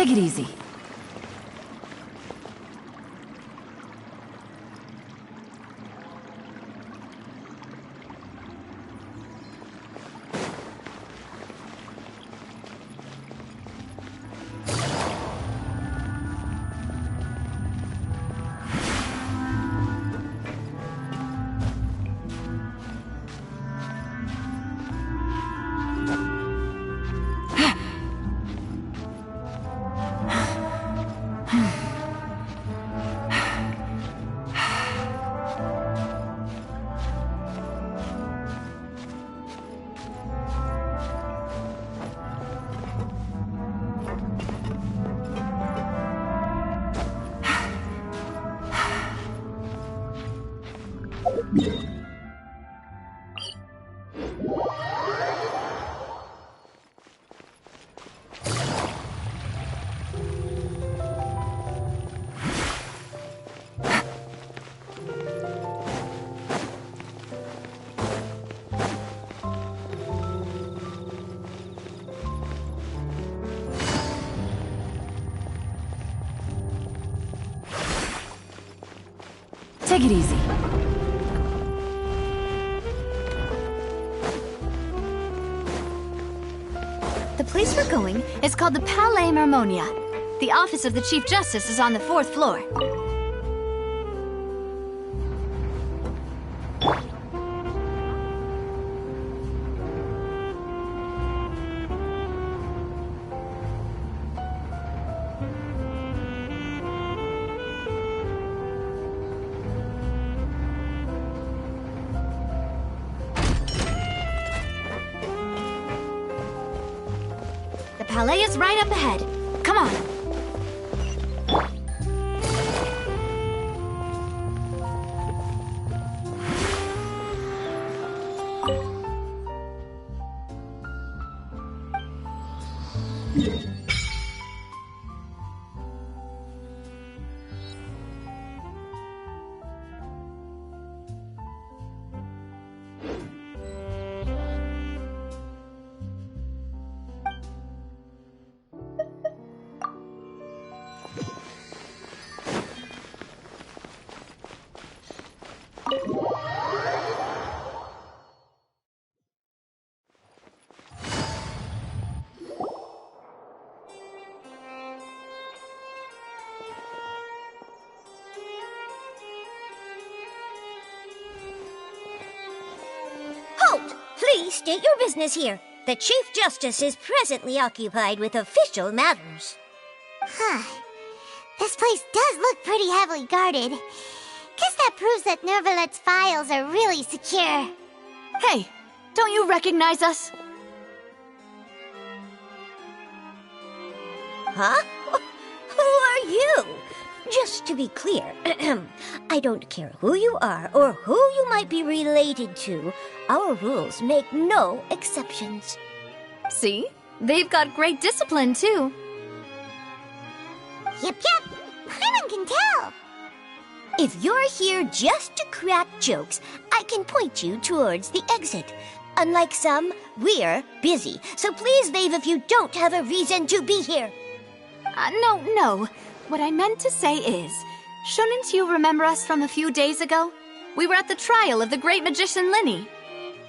Take it easy. Take it easy. The place we're going is called the Palais Marmonia. The office of the Chief Justice is on the 4th floor. The Palais is right up ahead. Come on. Halt! Please state your business here. The Chief Justice is presently occupied with official matters. This place does look pretty heavily guarded. Guess that proves that Nervalet's files are really secure. Hey, don't you recognize us? Huh? Who are you? Just to be clear, I don't care who you are or who you might be related to. Our rules make no exceptions. See? They've got great discipline, too. Yep. Anyone can tell. If you're here just to crack jokes, I can point you towards the exit. Unlike some, we're busy, so please leave if you don't have a reason to be here. No. What I meant to say is, shouldn't you remember us from a few days ago? We were at the trial of the great magician Linny.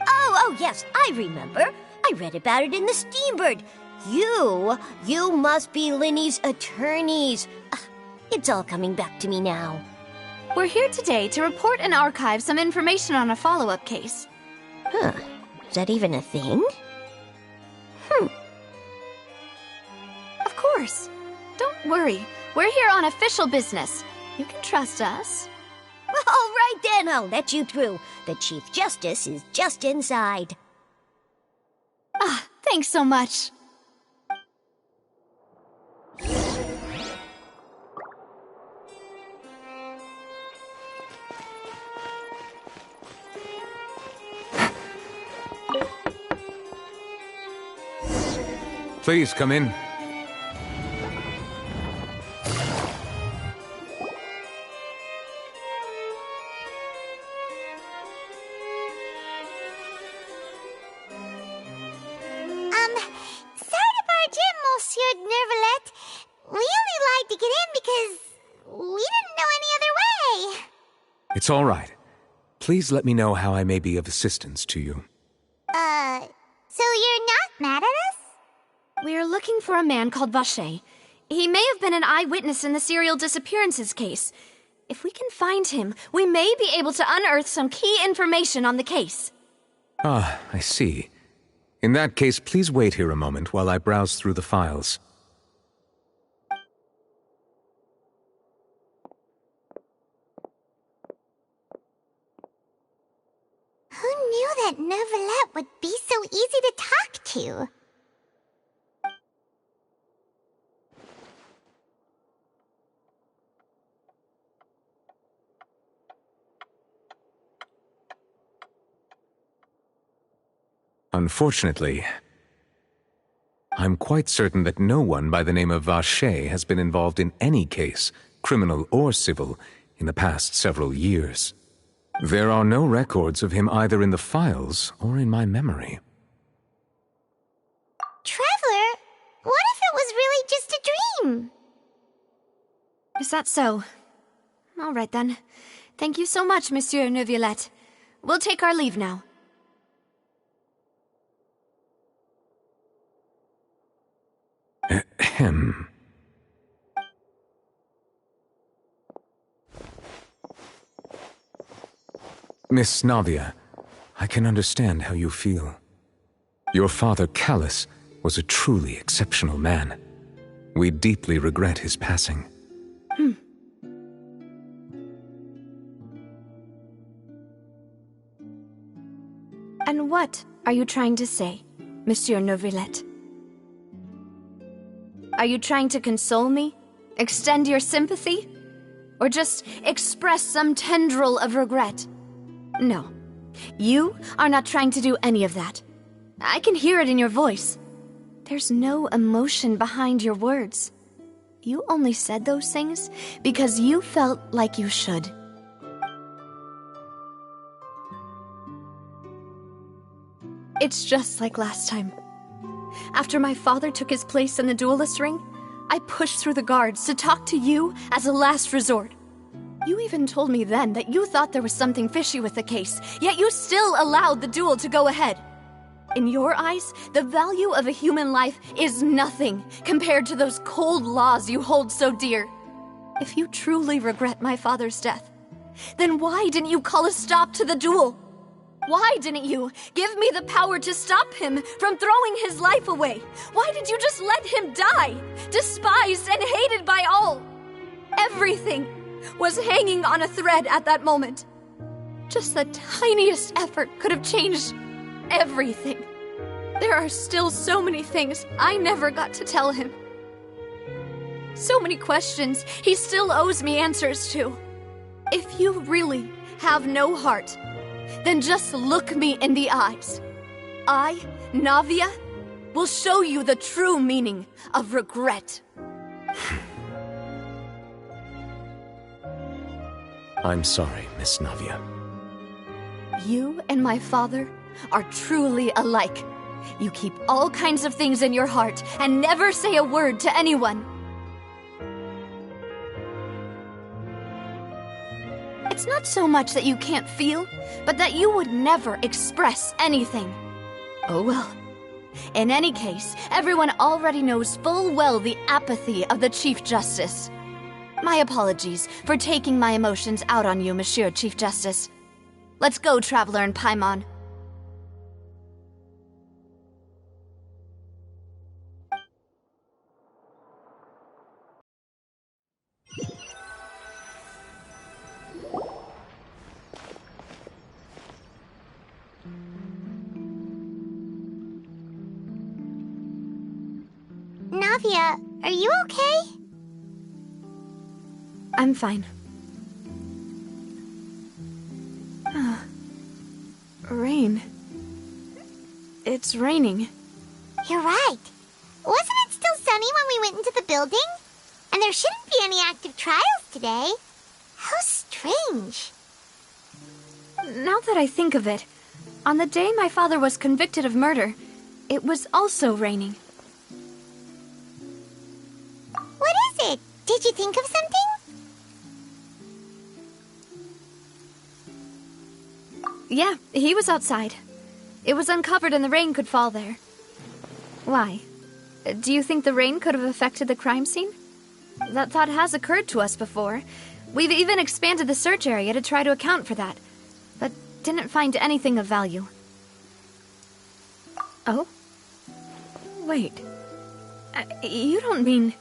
Oh, yes, I remember. I read about it in the Steambird. You must be Linny's attorneys. It's all coming back to me now. We're here today to report and archive some information on a follow-up case. Huh. Is that even a thing? Of course. Don't worry. We're here on official business. You can trust us. All right then, I'll let you through. The Chief Justice is just inside. Thanks so much. Please come in. Sorry to barge in, Monsieur Nervalet. It's all right. Please let me know how I may be of assistance to you. So you're not mad at us? We're looking for a man called Vache. He may have been an eyewitness in the serial disappearances case. If we can find him, we may be able to unearth some key information on the case. Ah, I see. In that case, please wait here a moment while I browse through the files. Who knew that Neuvillette would be so easy to talk to? Unfortunately, I'm quite certain that no one by the name of Vache has been involved in any case, criminal or civil, in the past several years. There are no records of him either in the files or in my memory. Traveler, what if it was really just a dream? Is that so? All right then. Thank you so much, Monsieur Neuvillette. We'll take our leave now. Ahem. Miss Navia, I can understand how you feel. Your father, Callus, was a truly exceptional man. We deeply regret his passing. And what are you trying to say, Monsieur Neuvillette? Are you trying to console me? Extend your sympathy? Or just express some tendril of regret? No. You are not trying to do any of that. I can hear it in your voice. There's no emotion behind your words. You only said those things because you felt like you should. It's just like last time. After my father took his place in the duelist ring, I pushed through the guards to talk to you as a last resort. You even told me then that you thought there was something fishy with the case, yet you still allowed the duel to go ahead. In your eyes, the value of a human life is nothing compared to those cold laws you hold so dear. If you truly regret my father's death, then why didn't you call a stop to the duel? Why didn't you give me the power to stop him from throwing his life away? Why did you just let him die, despised and hated by all? Everything was hanging on a thread at that moment. Just the tiniest effort could have changed everything. There are still so many things I never got to tell him. So many questions he still owes me answers to. If you really have no heart, then just look me in the eyes. I, Navia, will show you the true meaning of regret. I'm sorry, Miss Navia. You and my father are truly alike. You keep all kinds of things in your heart and never say a word to anyone. It's not so much that you can't feel, but that you would never express anything. Oh well. In any case, everyone already knows full well the apathy of the Chief Justice. My apologies for taking my emotions out on you, Monsieur Chief Justice. Let's go, Traveler and Paimon. Navia, are you okay? I'm fine. Rain. It's raining. You're right. Wasn't it still sunny when we went into the building? And there shouldn't be any active trials today. How strange. Now that I think of it, on the day my father was convicted of murder, it was also raining. What is it? Did you think of something? Yeah, he was outside. It was uncovered and the rain could fall there. Why? Do you think the rain could have affected the crime scene? That thought has occurred to us before. We've even expanded the search area to try to account for that, but didn't find anything of value. Oh? Wait. You don't mean...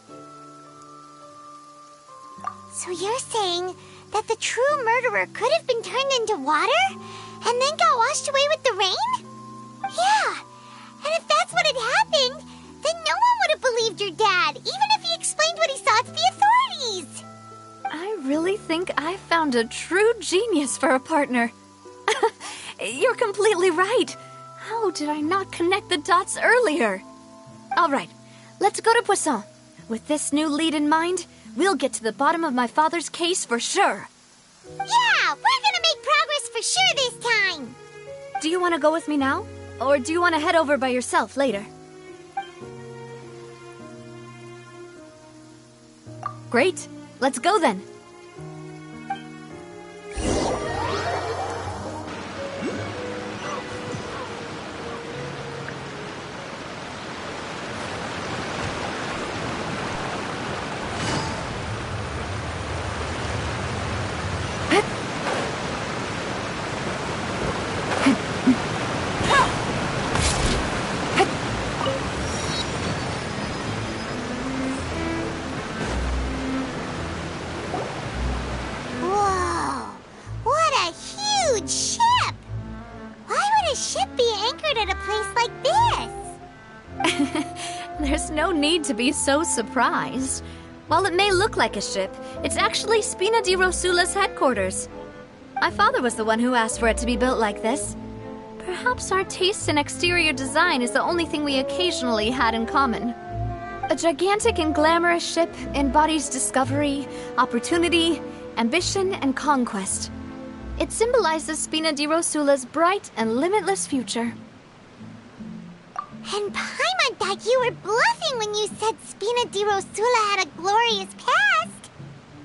So you're saying that the true murderer could have been turned into water and then got washed away with the rain? Yeah, and if that's what had happened, then no one would have believed your dad, even if he explained what he saw to the authorities. I really think I found a true genius for a partner. You're completely right. How did I not connect the dots earlier? All right, let's go to Poisson. With this new lead in mind, we'll get to the bottom of my father's case for sure. Yeah, we're gonna make progress for sure this time. Do you want to go with me now? Or do you want to head over by yourself later? Great. Let's go then. Whoa, what a huge ship! Why would a ship be anchored at a place like this? There's no need to be so surprised. While it may look like a ship, it's actually Spina di Rosula's headquarters. My father was the one who asked for it to be built like this. Perhaps our taste in exterior design is the only thing we occasionally had in common. A gigantic and glamorous ship embodies discovery, opportunity, ambition, and conquest. It symbolizes Spina di Rosula's bright and limitless future. And Paimon thought you were bluffing when you said Spina di Rosula had a glorious past.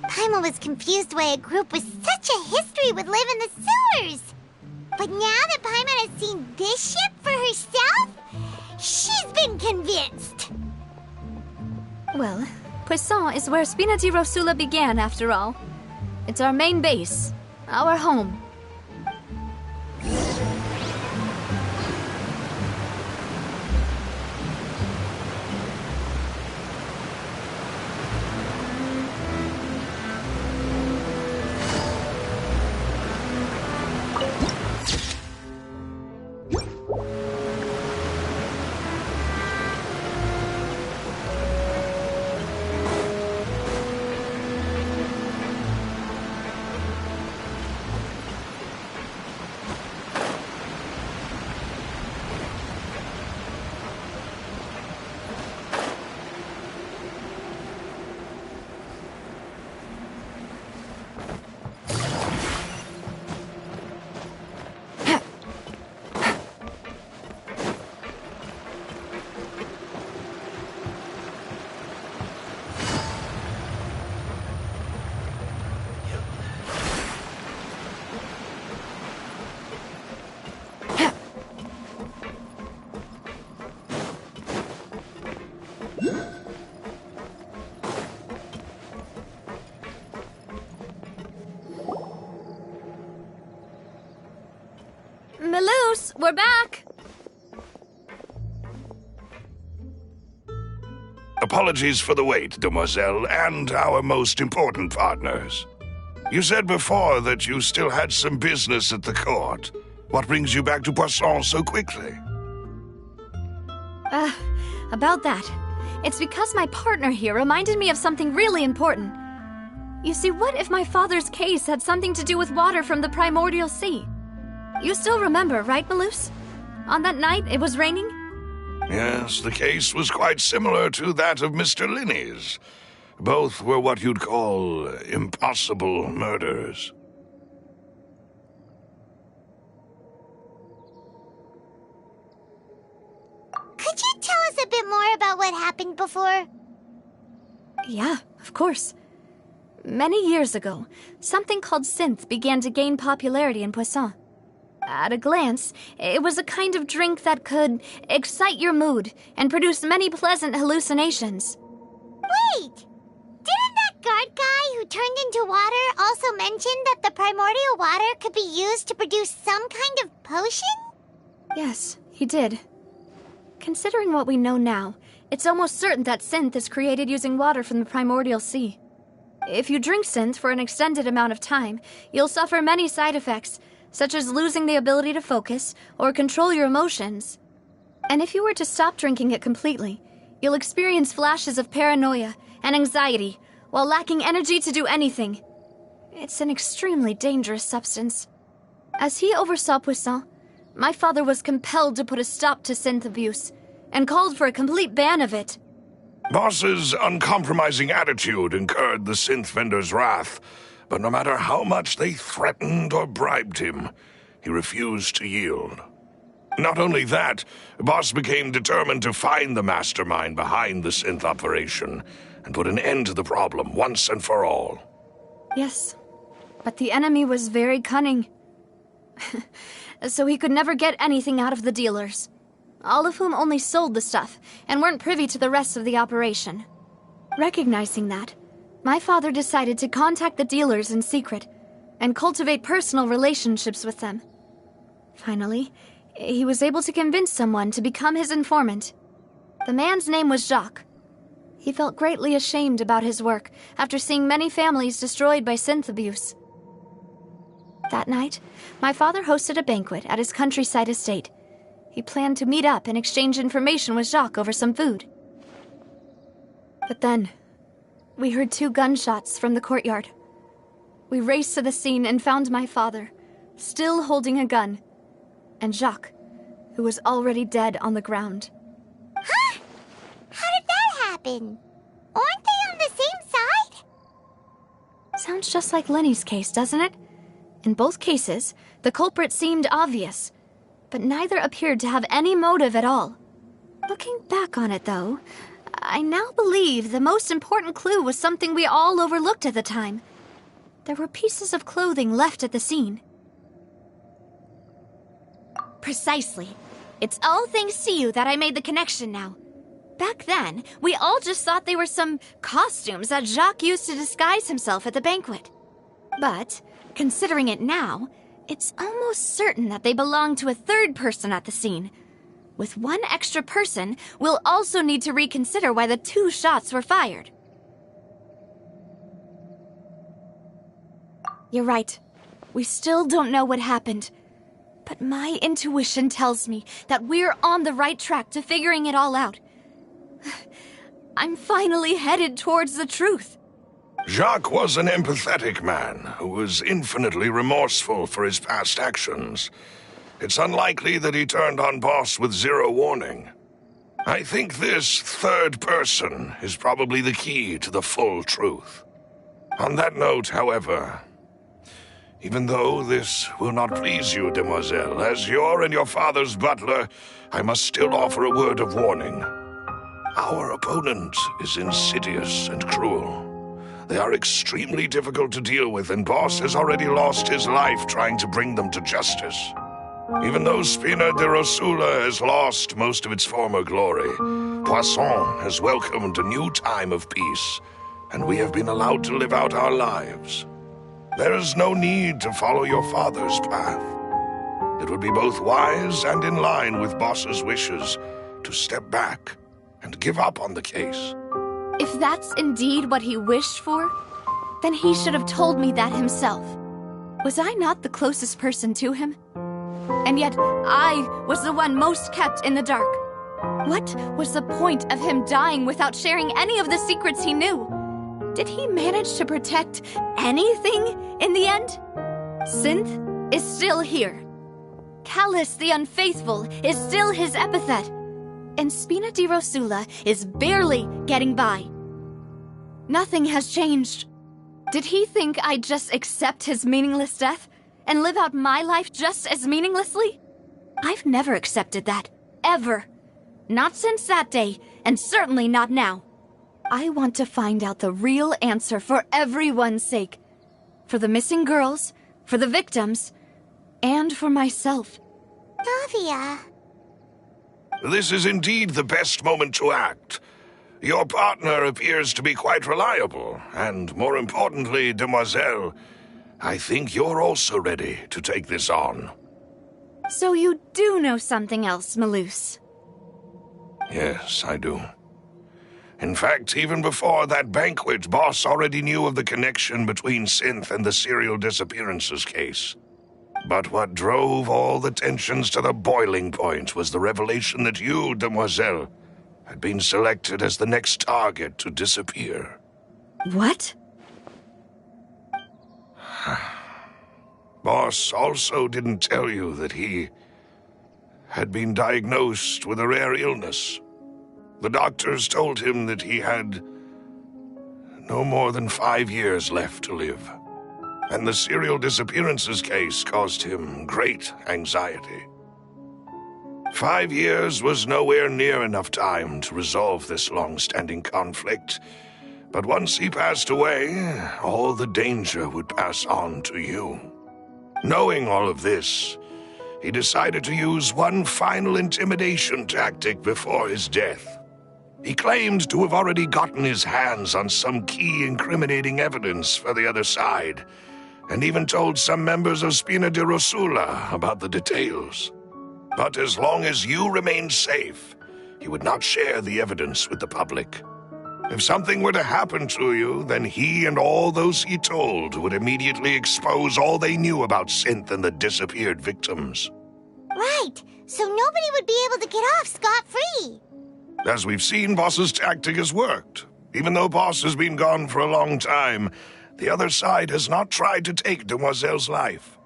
Paimon was confused why a group with such a history would live in the sewers. But now that Paimon has seen this ship for herself, she's been convinced. Well, Poisson is where Spina di Rosula began, after all. It's our main base, our home. Melus, we're back! Apologies for the wait, demoiselle, and our most important partners. You said before that you still had some business at the court. What brings you back to Poisson so quickly? About that. It's because my partner here reminded me of something really important. You see, what if my father's case had something to do with water from the primordial sea? You still remember, right, Melus? On that night, it was raining? Yes, the case was quite similar to that of Mr. Linney's. Both were what you'd call impossible murders. Could you tell us a bit more about what happened before? Yeah, of course. Many years ago, something called synth began to gain popularity in Poisson. At a glance, it was a kind of drink that could excite your mood and produce many pleasant hallucinations. Wait! Didn't that guard guy who turned into water also mention that the primordial water could be used to produce some kind of potion? Yes, he did. Considering what we know now, it's almost certain that synth is created using water from the primordial sea. If you drink synth for an extended amount of time, you'll suffer many side effects, such as losing the ability to focus or control your emotions. And if you were to stop drinking it completely, you'll experience flashes of paranoia and anxiety while lacking energy to do anything. It's an extremely dangerous substance. As he oversaw Poisson, my father was compelled to put a stop to synth abuse and called for a complete ban of it. Boss's uncompromising attitude incurred the synth vendor's wrath, but no matter how much they threatened or bribed him, he refused to yield. Not only that, Boss became determined to find the mastermind behind the synth operation and put an end to the problem once and for all. Yes, but the enemy was very cunning. So he could never get anything out of the dealers, all of whom only sold the stuff and weren't privy to the rest of the operation. Recognizing that, my father decided to contact the dealers in secret and cultivate personal relationships with them. Finally, he was able to convince someone to become his informant. The man's name was Jacques. He felt greatly ashamed about his work after seeing many families destroyed by synth abuse. That night, my father hosted a banquet at his countryside estate. He planned to meet up and exchange information with Jacques over some food. But then, we heard 2 gunshots from the courtyard. We raced to the scene and found my father, still holding a gun, and Jacques, who was already dead on the ground. Huh? How did that happen? Aren't they on the same side? Sounds just like Lenny's case, doesn't it? In both cases, the culprit seemed obvious, but neither appeared to have any motive at all. Looking back on it, though, I now believe the most important clue was something we all overlooked at the time. There were pieces of clothing left at the scene. Precisely. It's all thanks to you that I made the connection now. Back then, we all just thought they were some costumes that Jacques used to disguise himself at the banquet. But, considering it now, it's almost certain that they belong to a third person at the scene. With one extra person, we'll also need to reconsider why the 2 shots were fired. You're right. We still don't know what happened. But my intuition tells me that we're on the right track to figuring it all out. I'm finally headed towards the truth. Jacques was an empathetic man who was infinitely remorseful for his past actions. It's unlikely that he turned on Boss with 0 warning. I think this third person is probably the key to the full truth. On that note, however, even though this will not please you, demoiselle, as your and your father's butler, I must still offer a word of warning. Our opponent is insidious and cruel. They are extremely difficult to deal with, and Boss has already lost his life trying to bring them to justice. Even though Spina de Rosula has lost most of its former glory, Poisson has welcomed a new time of peace, and we have been allowed to live out our lives. There is no need to follow your father's path. It would be both wise and in line with Boss's wishes to step back and give up on the case. If that's indeed what he wished for, then he should have told me that himself. Was I not the closest person to him? And yet, I was the one most kept in the dark. What was the point of him dying without sharing any of the secrets he knew? Did he manage to protect anything in the end? Synth is still here. Callus the Unfaithful is still his epithet. And Spina di Rosula is barely getting by. Nothing has changed. Did he think I'd just accept his meaningless death and live out my life just as meaninglessly? I've never accepted that. Ever. Not since that day, and certainly not now. I want to find out the real answer for everyone's sake. For the missing girls, for the victims, And for myself. Navia. This is indeed the best moment to act. Your partner appears to be quite reliable, and more importantly, Demoiselle, I think you're also ready to take this on. So you do know something else, Malus? Yes, I do. In fact, even before that banquet, Boss already knew of the connection between Synth and the serial disappearances case. But what drove all the tensions to the boiling point was the revelation that you, Demoiselle, had been selected as the next target to disappear. What? Boss also didn't tell you that he had been diagnosed with a rare illness. The doctors told him that he had no more than 5 years left to live, and the serial disappearances case caused him great anxiety. 5 years was nowhere near enough time to resolve this long-standing conflict, but once he passed away, all the danger would pass on to you. Knowing all of this, he decided to use one final intimidation tactic before his death. He claimed to have already gotten his hands on some key incriminating evidence for the other side, and even told some members of Spina di Rosula about the details. But as long as you remained safe, he would not share the evidence with the public. If something were to happen to you, then he and all those he told would immediately expose all they knew about Synth and the disappeared victims. Right, so nobody would be able to get off scot-free. As we've seen, Boss's tactic has worked. Even though Boss has been gone for a long time, the other side has not tried to take Demoiselle's life.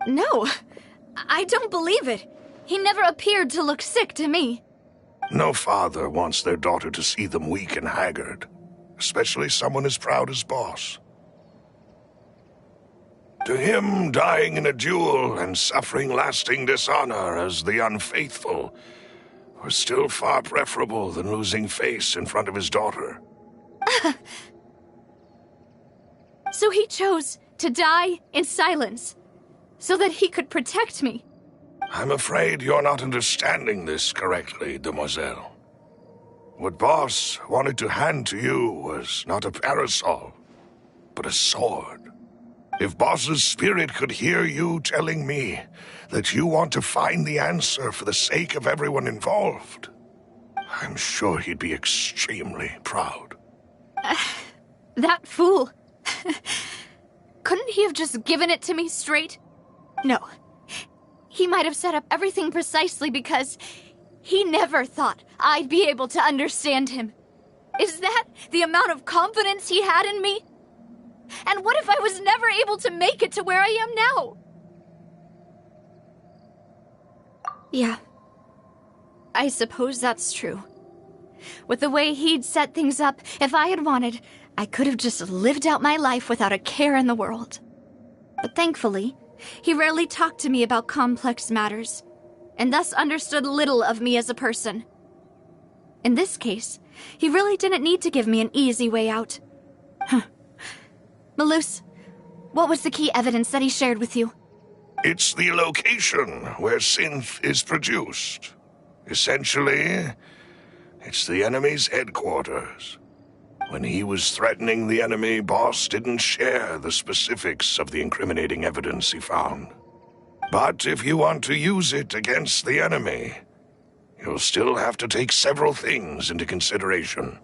No, I don't believe it. He never appeared to look sick to me. No father wants their daughter to see them weak and haggard, especially someone as proud as Boss. To him, dying in a duel and suffering lasting dishonor as the unfaithful was still far preferable than losing face in front of his daughter. So he chose to die in silence, so that he could protect me. I'm afraid you're not understanding this correctly, Demoiselle. What Boss wanted to hand to you was not a parasol, but a sword. If Boss's spirit could hear you telling me that you want to find the answer for the sake of everyone involved, I'm sure he'd be extremely proud. That fool. Couldn't he have just given it to me straight? No. He might have set up everything precisely because he never thought I'd be able to understand him. Is that the amount of confidence he had in me? And what if I was never able to make it to where I am now? Yeah. I suppose that's true. With the way he'd set things up, if I had wanted, I could have just lived out my life without a care in the world. But thankfully, he rarely talked to me about complex matters, and thus understood little of me as a person. In this case, he really didn't need to give me an easy way out. Malus, what was the key evidence that he shared with you? It's the location where Synth is produced. Essentially, it's the enemy's headquarters. When he was threatening the enemy, Boss didn't share the specifics of the incriminating evidence he found. But if you want to use it against the enemy, you'll still have to take several things into consideration.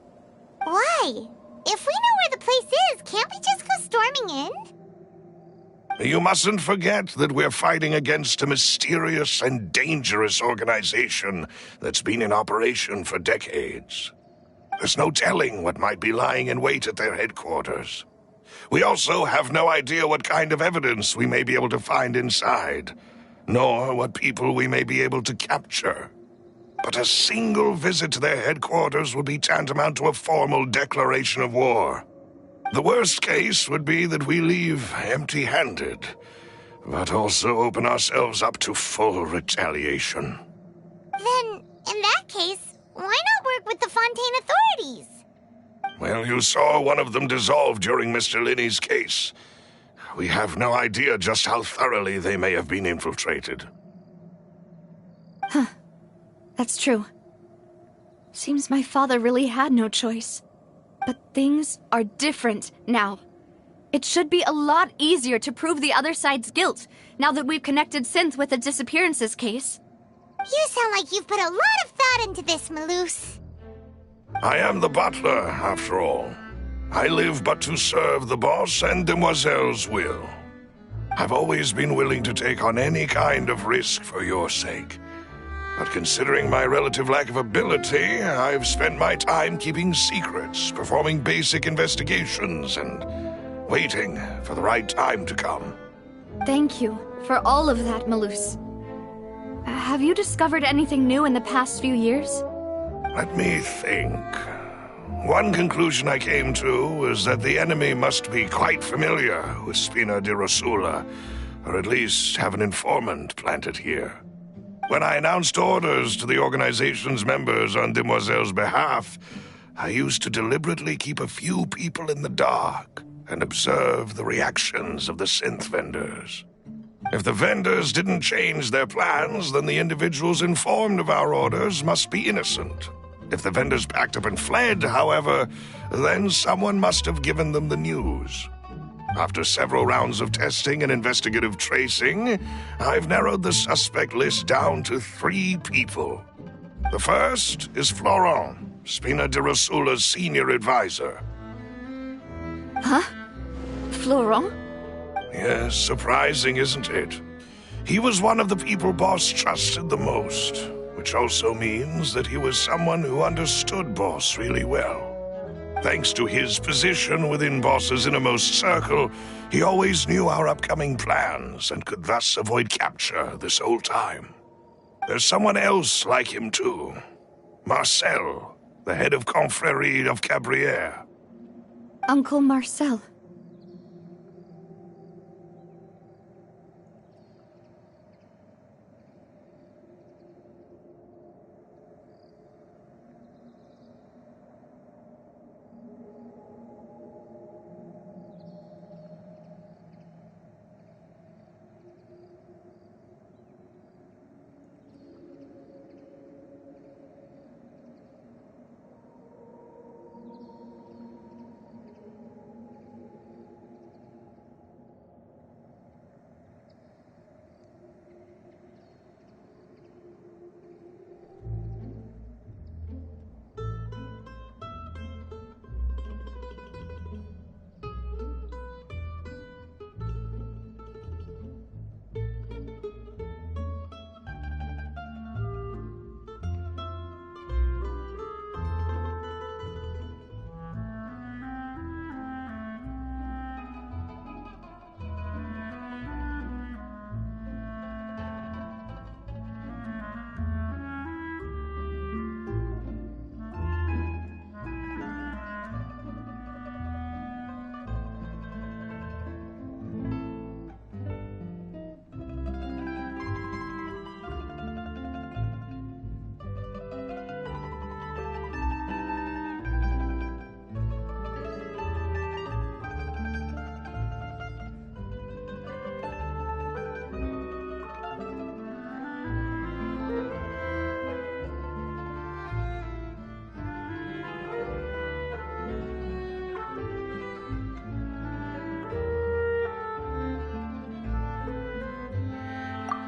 Why? If we know where the place is, can't we just go storming in? You mustn't forget that we're fighting against a mysterious and dangerous organization that's been in operation for decades. There's no telling what might be lying in wait at their headquarters. We also have no idea what kind of evidence we may be able to find inside, nor what people we may be able to capture. But a single visit to their headquarters would be tantamount to a formal declaration of war. The worst case would be that we leave empty-handed, but also open ourselves up to full retaliation. Then, in that case, why not work with the Fontaine authorities? Well, you saw one of them dissolve during Mr. Linney's case. we have no idea just how thoroughly they may have been infiltrated. That's true. Seems my father really had no choice. But things are different now. It should be a lot easier to prove the other side's guilt, now that we've connected Synth with the disappearances case. You sound like you've put a lot of thought into this, Maloose. I am the butler, after all. I live but to serve the boss and Demoiselle's will. I've always been willing to take on any kind of risk for your sake. But considering my relative lack of ability, I've spent my time keeping secrets, performing basic investigations, and waiting for the right time to come. Thank you for all of that, Maloose. Have you discovered anything new in the past few years? Let me think. One conclusion I came to was that the enemy must be quite familiar with Spina di Rosula, or at least have an informant planted here. When I announced orders to the organization's members on Demoiselle's behalf, I used to deliberately keep a few people in the dark and observe the reactions of the synth vendors. If the vendors didn't change their plans, then the individuals informed of our orders must be innocent. If the vendors packed up and fled, however, then someone must have given them the news. After several rounds of testing and investigative tracing, I've narrowed the suspect list down to 3 people. The first is Florent, Spina di Rosula's senior advisor. Huh? Florent? Yes, surprising, isn't it? He was one of the people Boss trusted the most, which also means that he was someone who understood Boss really well. Thanks to his position within Boss's innermost circle, he always knew our upcoming plans and could thus avoid capture this whole time. There's someone else like him too. Marcel, the head of Confrérie of Cabrières. Uncle Marcel.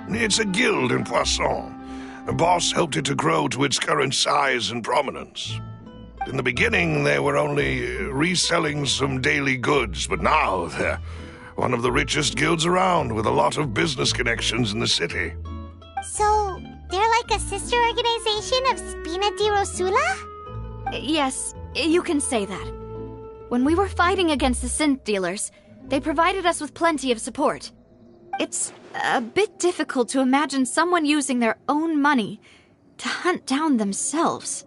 It's a guild in Poisson. Boss helped it to grow to its current size and prominence. In the beginning, they were only reselling some daily goods, but now they're one of the richest guilds around, with a lot of business connections in the city. So, they're like a sister organization of Spina di Rosula? Yes, you can say that. When we were fighting against the synth dealers, they provided us with plenty of support. It's a bit difficult to imagine someone using their own money to hunt down themselves.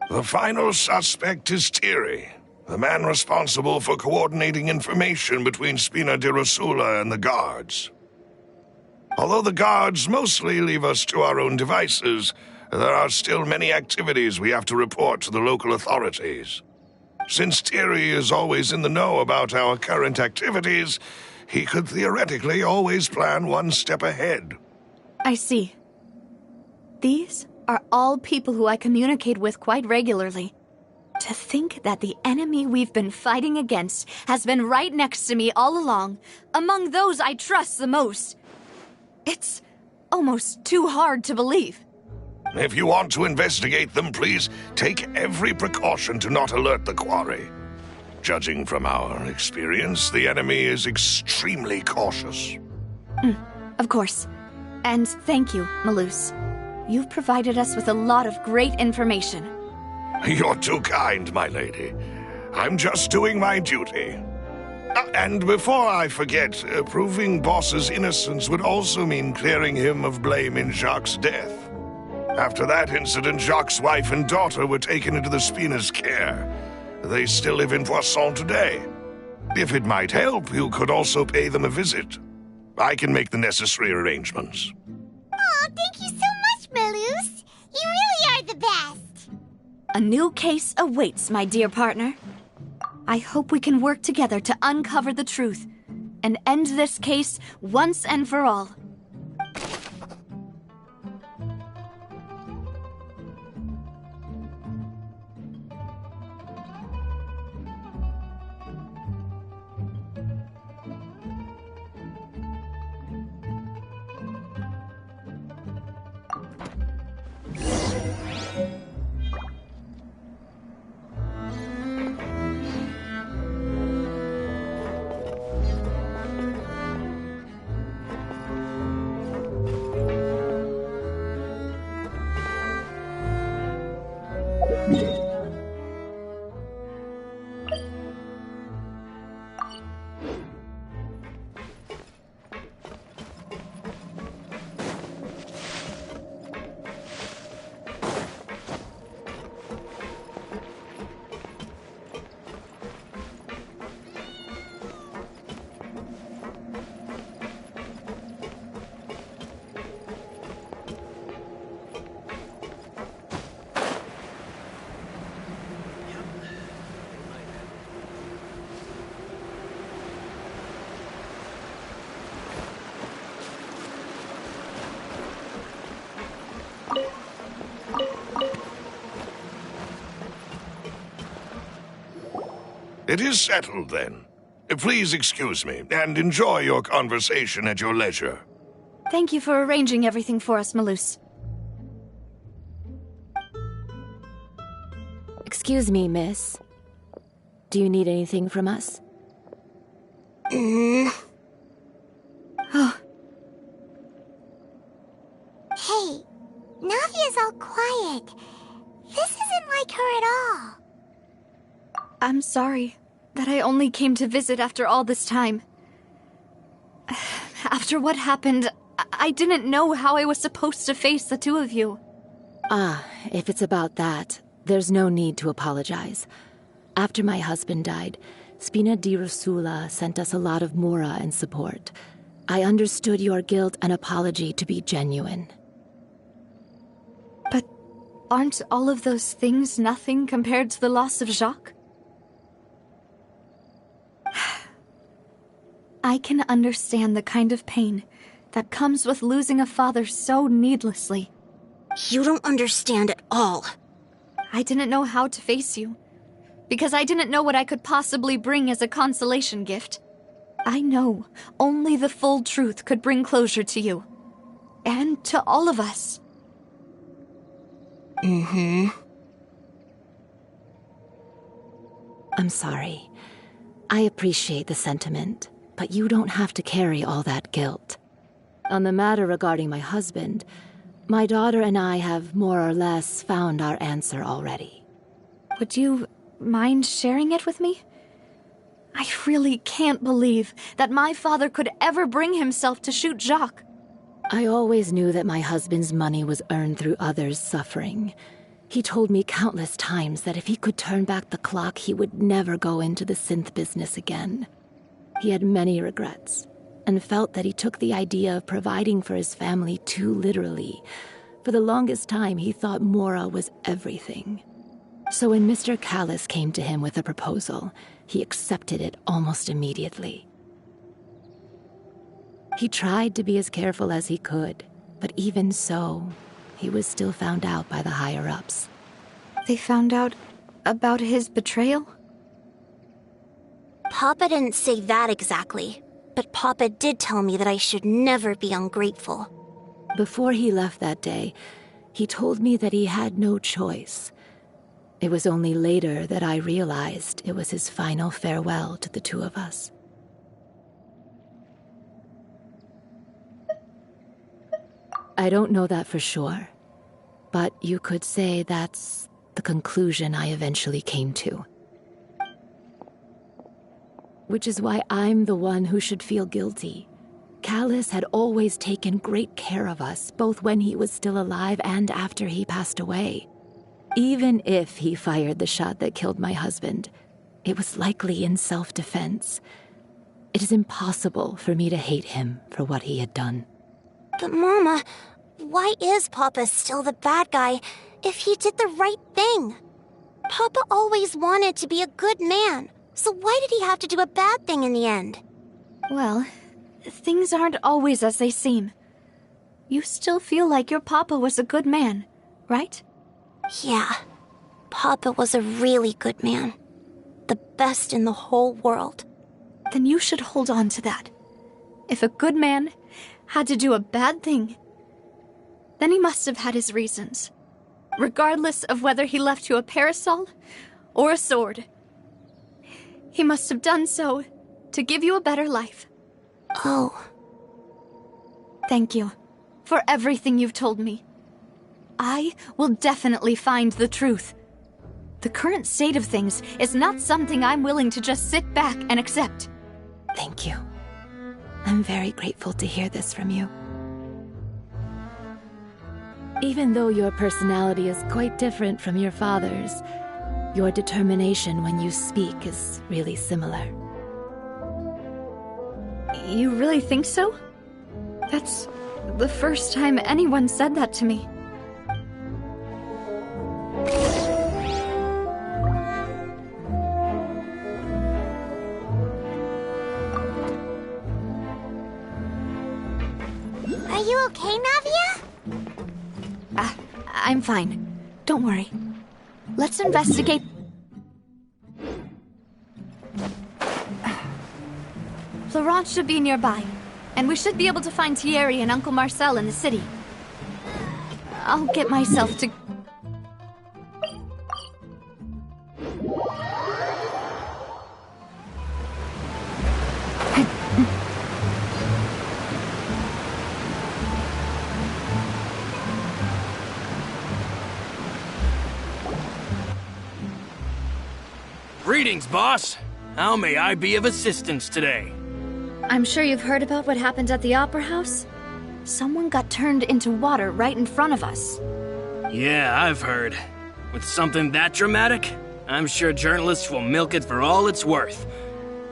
The final suspect is Thierry, the man responsible for coordinating information between Spina di Rosula and the guards. Although the guards mostly leave us to our own devices, there are still many activities we have to report to the local authorities. Since Thierry is always in the know about our current activities, he could theoretically always plan one step ahead. I see. These are all people who I communicate with quite regularly. To think that the enemy we've been fighting against has been right next to me all along, among those I trust the most. It's almost too hard to believe. If you want to investigate them, please take every precaution to not alert the quarry. Judging from our experience, the enemy is extremely cautious. Of course. And thank you, Malus. You've provided us with a lot of great information. You're too kind, my lady. I'm just doing my duty. And before I forget, proving Boss's innocence would also mean clearing him of blame in Jacques' death. After that incident, Jacques' wife and daughter were taken into the Spina's care. They still live in Poisson today. If it might help, you could also pay them a visit. I can make the necessary arrangements. Aw, thank you so much, Malus. You really are the best. A new case awaits, my dear partner. I hope we can work together to uncover the truth and end this case once and for all. It is settled, then. Please excuse me, and enjoy your conversation at your leisure. Thank you for arranging everything for us, Malus. Excuse me, miss. Do you need anything from us? Oh, Hey, Navia's all quiet. This isn't like her at all. I'm sorry that I only came to visit after all this time. After what happened, I didn't know how I was supposed to face the two of you. Ah, if it's about that, there's no need to apologize. After my husband died, Spina di Rosula sent us a lot of mora and support. I understood your guilt and apology to be genuine. But aren't all of those things nothing compared to the loss of Jacques? I can understand the kind of pain that comes with losing a father so needlessly. You don't understand at all. I didn't know how to face you, because I didn't know what I could possibly bring as a consolation gift. I know only the full truth could bring closure to you, and to all of us. I'm sorry. I appreciate the sentiment, but you don't have to carry all that guilt. On the matter regarding my husband, my daughter and I have more or less found our answer already. Would you mind sharing it with me? I really can't believe that my father could ever bring himself to shoot Jacques. I always knew that my husband's money was earned through others' suffering. He told me countless times that if he could turn back the clock, he would never go into the synth business again. He had many regrets, and felt that he took the idea of providing for his family too literally. For the longest time, he thought Mora was everything. So when Mr. Callis came to him with a proposal, he accepted it almost immediately. He tried to be as careful as he could, but even so, he was still found out by the higher-ups. They found out about his betrayal? Papa didn't say that exactly, but Papa did tell me that I should never be ungrateful. Before he left that day, he told me that he had no choice. It was only later that I realized it was his final farewell to the two of us. I don't know that for sure, but you could say that's the conclusion I eventually came to. Which is why I'm the one who should feel guilty. Callis had always taken great care of us, both when he was still alive and after he passed away. Even if he fired the shot that killed my husband, it was likely in self-defense. It is impossible for me to hate him for what he had done. But Mama, why is Papa still the bad guy if he did the right thing? Papa always wanted to be a good man, so why did he have to do a bad thing in the end? Well, things aren't always as they seem. You still feel like your Papa was a good man, right? Yeah, Papa was a really good man. The best in the whole world. Then you should hold on to that. If a good man had to do a bad thing, then he must have had his reasons. Regardless of whether he left you a parasol or a sword. He must have done so to give you a better life. Oh. Thank you for everything you've told me. I will definitely find the truth. The current state of things is not something I'm willing to just sit back and accept. Thank you. I'm very grateful to hear this from you. Even though your personality is quite different from your father's, your determination when you speak is really similar. You really think so? That's the first time anyone said that to me. Are you okay, Navia? I'm fine. Don't worry. Let's investigate. Florence should be nearby, and we should be able to find Thierry and Uncle Marcel in the city. I'll get myself to... Greetings, boss. How may I be of assistance today? I'm sure you've heard about what happened at the Opera House. Someone got turned into water right in front of us. Yeah, I've heard. With something that dramatic, I'm sure journalists will milk it for all it's worth.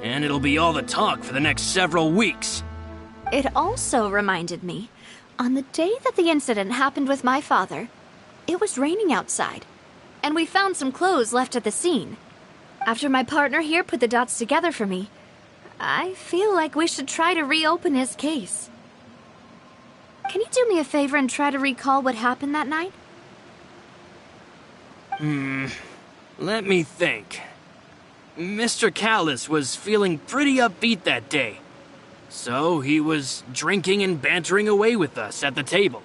And it'll be all the talk for the next several weeks. It also reminded me, on the day that the incident happened with my father, it was raining outside, and we found some clothes left at the scene. After my partner here put the dots together for me, I feel like we should try to reopen his case. Can you do me a favor and try to recall what happened that night? Let me think. Mr. Callis was feeling pretty upbeat that day. So he was drinking and bantering away with us at the table.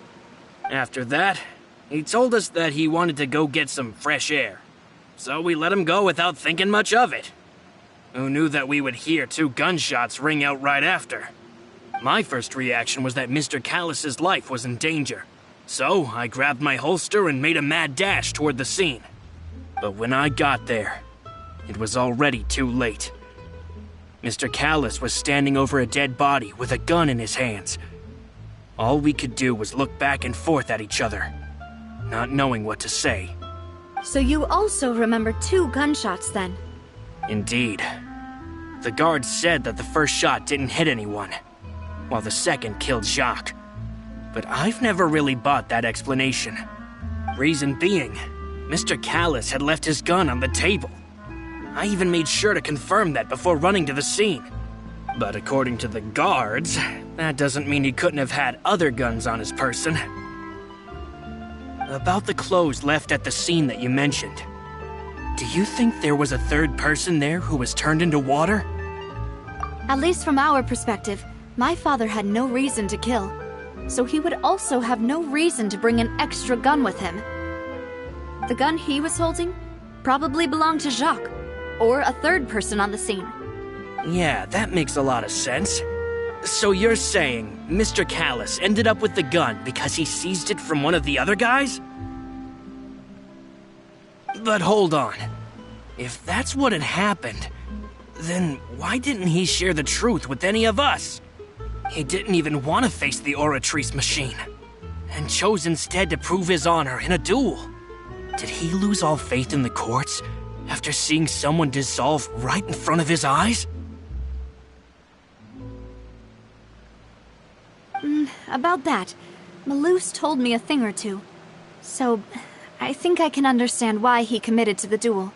After that, he told us that he wanted to go get some fresh air. So we let him go without thinking much of it. Who knew that we would hear 2 gunshots ring out right after? My first reaction was that Mr. Callis's life was in danger. So I grabbed my holster and made a mad dash toward the scene. But when I got there, it was already too late. Mr. Callis was standing over a dead body with a gun in his hands. All we could do was look back and forth at each other, not knowing what to say. So you also remember 2 gunshots then? Indeed. The guards said that the first shot didn't hit anyone, while the second killed Jacques. But I've never really bought that explanation. Reason being, Mr. Callis had left his gun on the table. I even made sure to confirm that before running to the scene. But according to the guards, that doesn't mean he couldn't have had other guns on his person. About the clothes left at the scene that you mentioned, do you think there was a third person there who was turned into water? At least from our perspective, my father had no reason to kill, so he would also have no reason to bring an extra gun with him. The gun he was holding probably belonged to Jacques, or a third person on the scene. Yeah, that makes a lot of sense. So you're saying Mr. Callis ended up with the gun because he seized it from one of the other guys? But hold on. If that's what had happened, then why didn't he share the truth with any of us? He didn't even want to face the Oratrice machine, and chose instead to prove his honor in a duel. Did he lose all faith in the courts after seeing someone dissolve right in front of his eyes? About that, Malouse told me a thing or two. So, I think I can understand why he committed to the duel.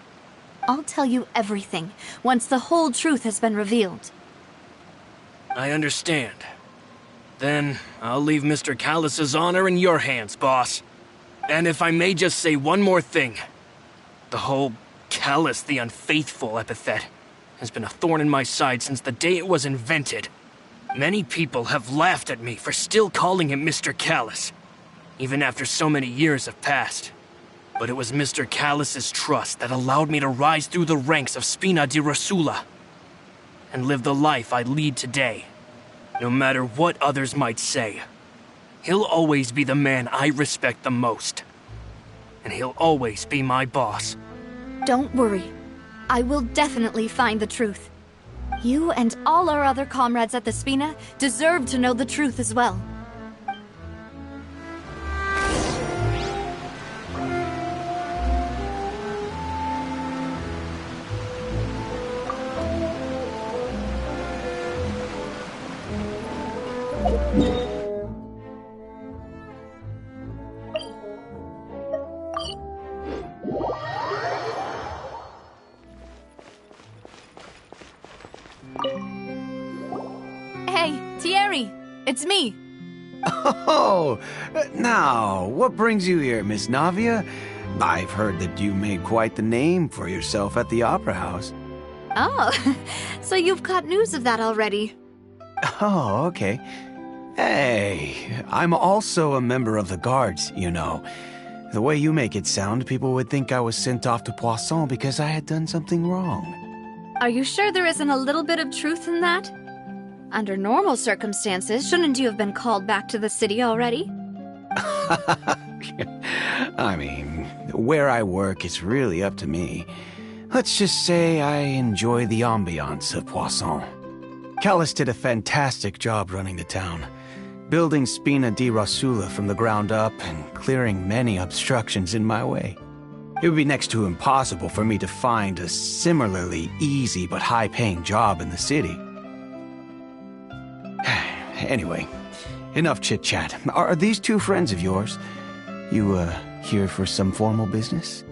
I'll tell you everything, once the whole truth has been revealed. I understand. Then, I'll leave Mr. Callis's honor in your hands, boss. And if I may just say one more thing. The whole Callis the Unfaithful epithet has been a thorn in my side since the day it was invented. Many people have laughed at me for still calling him Mr. Callis, even after so many years have passed. But it was Mr. Callis's trust that allowed me to rise through the ranks of Spina di Rosula and live the life I lead today. No matter what others might say, he'll always be the man I respect the most. And he'll always be my boss. Don't worry. I will definitely find the truth. You and all our other comrades at the Spina deserve to know the truth as well. Hey, Thierry! It's me! Oh, now, what brings you here, Miss Navia? I've heard that you made quite the name for yourself at the Opera House. Oh, so you've caught news of that already. Oh, okay. Hey, I'm also a member of the guards, you know. The way you make it sound, people would think I was sent off to Poisson because I had done something wrong. Are you sure there isn't a little bit of truth in that? Under normal circumstances, shouldn't you have been called back to the city already? I mean, where I work is really up to me. Let's just say I enjoy the ambiance of Poisson. Callis did a fantastic job running the town, building Spina di Rosula from the ground up and clearing many obstructions in my way. It would be next to impossible for me to find a similarly easy but high-paying job in the city. Anyway, enough chit-chat. Are these two friends of yours? You, here for some formal business?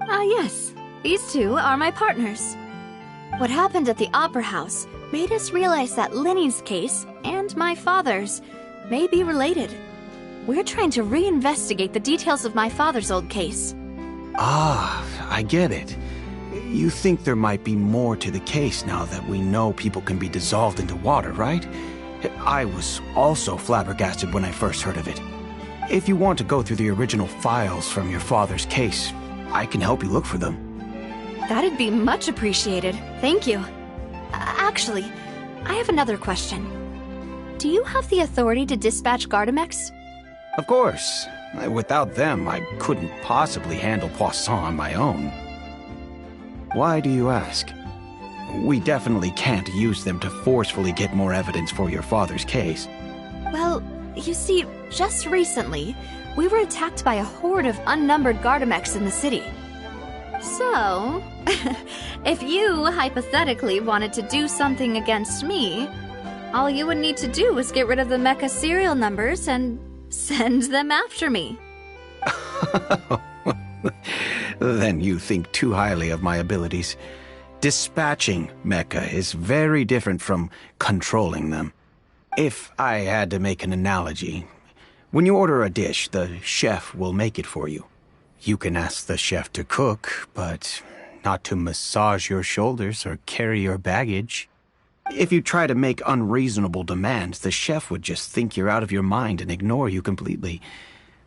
Yes. These two are my partners. What happened at the Opera House made us realize that Lenny's case and my father's may be related. We're trying to reinvestigate the details of my father's old case. Ah, I get it. You think there might be more to the case now that we know people can be dissolved into water, right? I was also flabbergasted when I first heard of it. If you want to go through the original files from your father's case, I can help you look for them. That'd be much appreciated. Thank you. Actually, I have another question. Do you have the authority to dispatch Gardamex? Of course. Without them, I couldn't possibly handle Poisson on my own. Why do you ask? We definitely can't use them to forcefully get more evidence for your father's case. Well, you see, just recently, we were attacked by a horde of unnumbered Gardamex in the city. So, if you hypothetically wanted to do something against me, all you would need to do is get rid of the mecha serial numbers and send them after me. Then you think too highly of my abilities. Dispatching mecha is very different from controlling them. If I had to make an analogy, when you order a dish, the chef will make it for you. You can ask the chef to cook, but not to massage your shoulders or carry your baggage. If you try to make unreasonable demands, the chef would just think you're out of your mind and ignore you completely.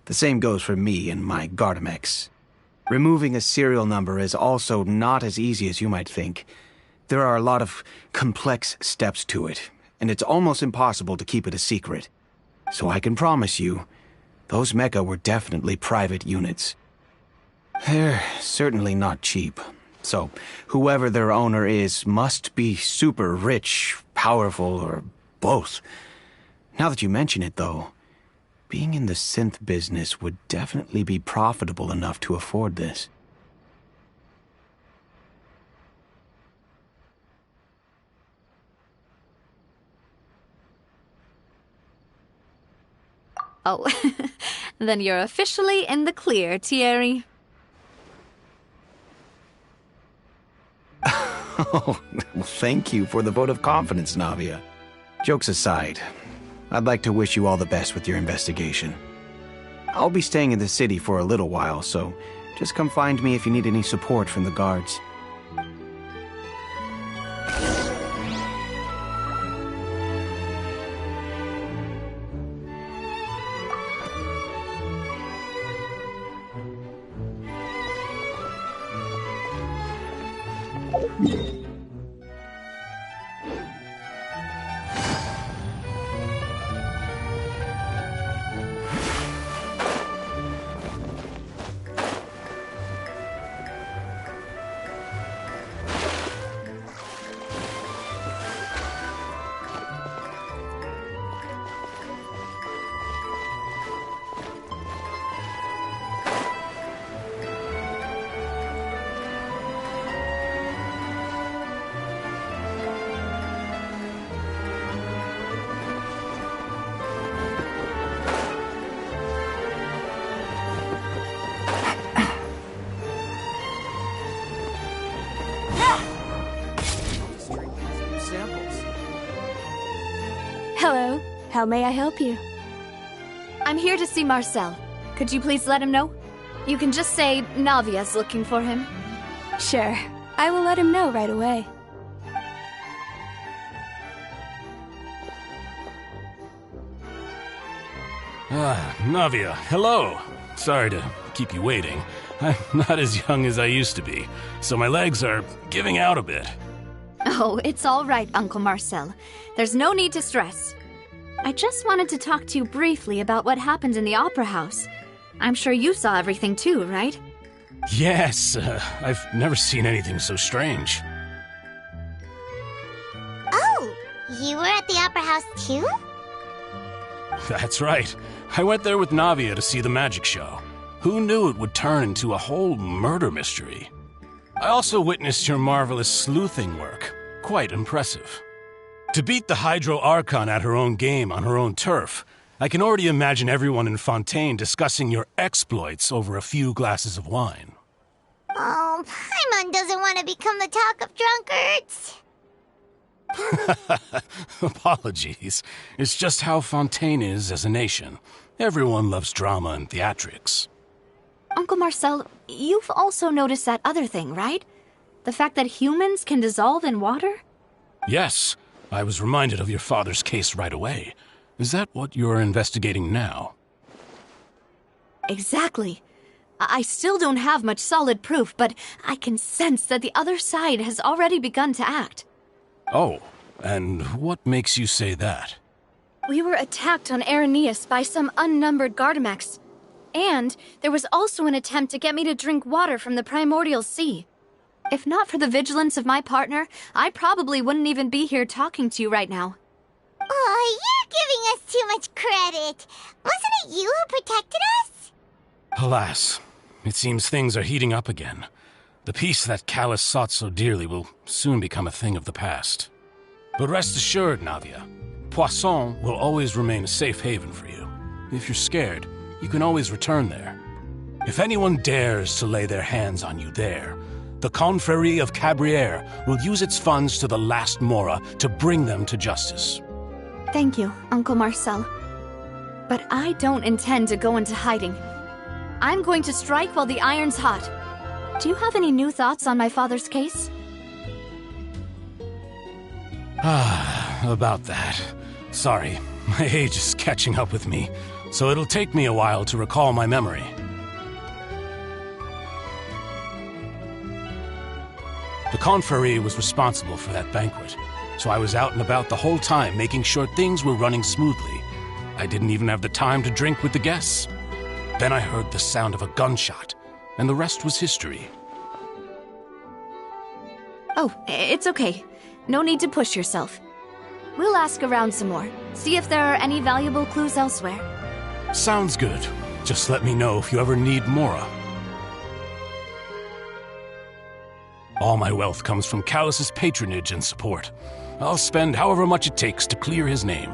The same goes for me and my Gardamex. Removing a serial number is also not as easy as you might think. There are a lot of complex steps to it, and it's almost impossible to keep it a secret. So I can promise you, those mecha were definitely private units. They're certainly not cheap. So, whoever their owner is must be super rich, powerful, or both. Now that you mention it, though, being in the synth business would definitely be profitable enough to afford this. Oh, then you're officially in the clear, Thierry. Oh, well, thank you for the vote of confidence, Navia. Jokes aside, I'd like to wish you all the best with your investigation. I'll be staying in the city for a little while, so just come find me if you need any support from the guards. Hello. How may I help you? I'm here to see Marcel. Could you please let him know? You can just say Navia's looking for him. Sure. I will let him know right away. Navia, hello. Sorry to keep you waiting. I'm not as young as I used to be, so my legs are giving out a bit. Oh, it's all right, Uncle Marcel. There's no need to stress. I just wanted to talk to you briefly about what happened in the Opera House. I'm sure you saw everything too, right? Yes, I've never seen anything so strange. Oh, you were at the Opera House too? That's right. I went there with Navia to see the magic show. Who knew it would turn into a whole murder mystery? I also witnessed your marvelous sleuthing work. Quite impressive. To beat the Hydro Archon at her own game on her own turf, I can already imagine everyone in Fontaine discussing your exploits over a few glasses of wine. Oh, Paimon doesn't want to become the talk of drunkards. Apologies. It's just how Fontaine is as a nation. Everyone loves drama and theatrics. Uncle Marcel, you've also noticed that other thing, right? The fact that humans can dissolve in water? Yes. I was reminded of your father's case right away. Is that what you're investigating now? Exactly. I still don't have much solid proof, but I can sense that the other side has already begun to act. Oh, and what makes you say that? We were attacked on Araneus by some unnumbered Gardamex. And there was also an attempt to get me to drink water from the primordial sea. If not for the vigilance of my partner, I probably wouldn't even be here talking to you right now. Oh, you're giving us too much credit. Wasn't it you who protected us? Alas, it seems things are heating up again. The peace that Callus sought so dearly will soon become a thing of the past. But rest assured, Navia, Poisson will always remain a safe haven for you. If you're scared, you can always return there. If anyone dares to lay their hands on you there, the Confrérie of Cabriere will use its funds to the last Mora to bring them to justice. Thank you, Uncle Marcel. But I don't intend to go into hiding. I'm going to strike while the iron's hot. Do you have any new thoughts on my father's case? About that. Sorry, my age is catching up with me, so it'll take me a while to recall my memory. The Confrérie was responsible for that banquet, so I was out and about the whole time making sure things were running smoothly. I didn't even have the time to drink with the guests. Then I heard the sound of a gunshot, and the rest was history. Oh, it's okay. No need to push yourself. We'll ask around some more, see if there are any valuable clues elsewhere. Sounds good. Just let me know if you ever need Mora. All my wealth comes from Callus's patronage and support. I'll spend however much it takes to clear his name.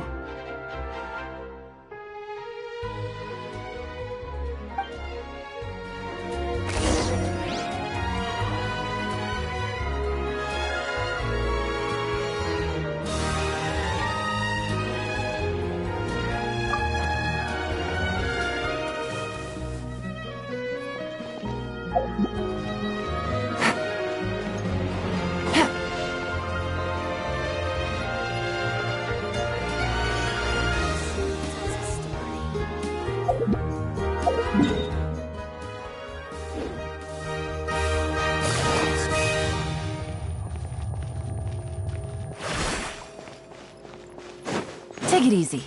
Take it easy.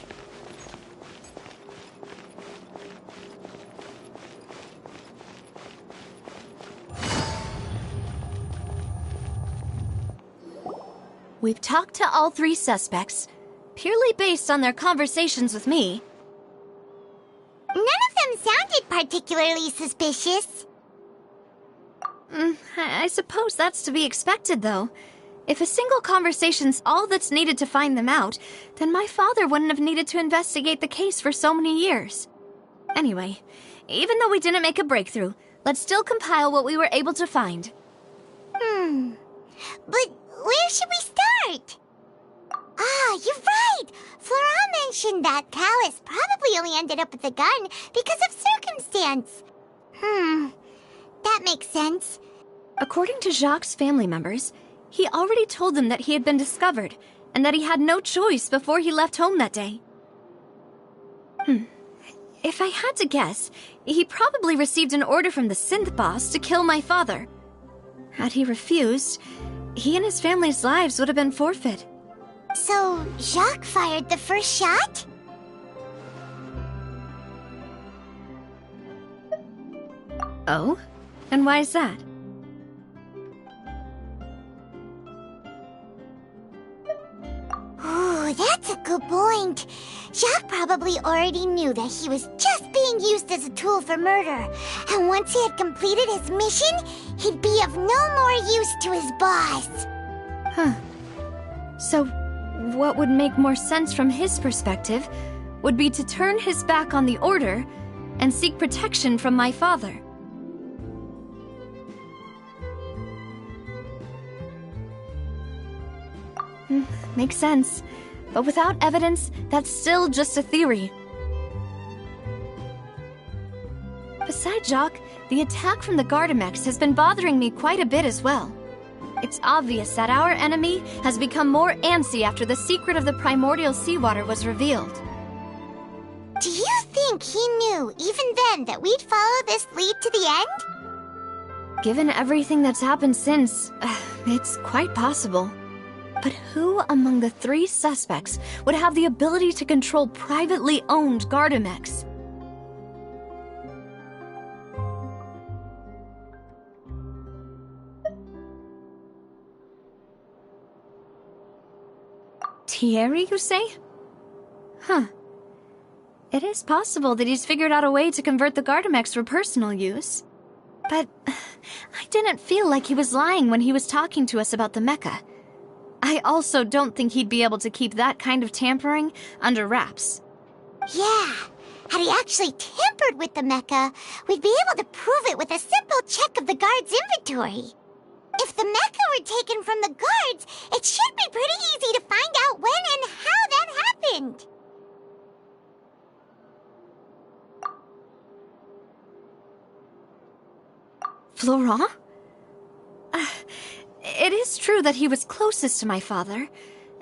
We've talked to all three suspects, purely based on their conversations with me. None of them sounded particularly suspicious. I suppose that's to be expected, though. If a single conversation's all that's needed to find them out, then my father wouldn't have needed to investigate the case for so many years. Anyway, even though we didn't make a breakthrough, let's still compile what we were able to find. But where should we start? Ah, you're right! Florent mentioned that Callus probably only ended up with the gun because of circumstance. That makes sense. According to Jacques' family members, he already told them that he had been discovered, and that he had no choice before he left home that day. If I had to guess, he probably received an order from the synth boss to kill my father. Had he refused, he and his family's lives would have been forfeit. So, Jacques fired the first shot? Oh? And why is that? Ooh, that's a good point. Jacques probably already knew that he was just being used as a tool for murder. And once he had completed his mission, he'd be of no more use to his boss. So, what would make more sense from his perspective would be to turn his back on the Order and seek protection from my father. Makes sense. But without evidence, that's still just a theory. Besides Jacques, the attack from the Gardamex has been bothering me quite a bit as well. It's obvious that our enemy has become more antsy after the secret of the primordial seawater was revealed. Do you think he knew, even then, that we'd follow this lead to the end? Given everything that's happened since, it's quite possible. But who among the three suspects would have the ability to control privately owned Gardamex? Thierry, you say? It is possible that he's figured out a way to convert the Gardamex for personal use. But I didn't feel like he was lying when he was talking to us about the mecha. I also don't think he'd be able to keep that kind of tampering under wraps. Yeah. Had he actually tampered with the mecha, we'd be able to prove it with a simple check of the guard's inventory. If the mecha were taken from the guards, it should be pretty easy to find out when and how that happened. Florent? It is true that he was closest to my father,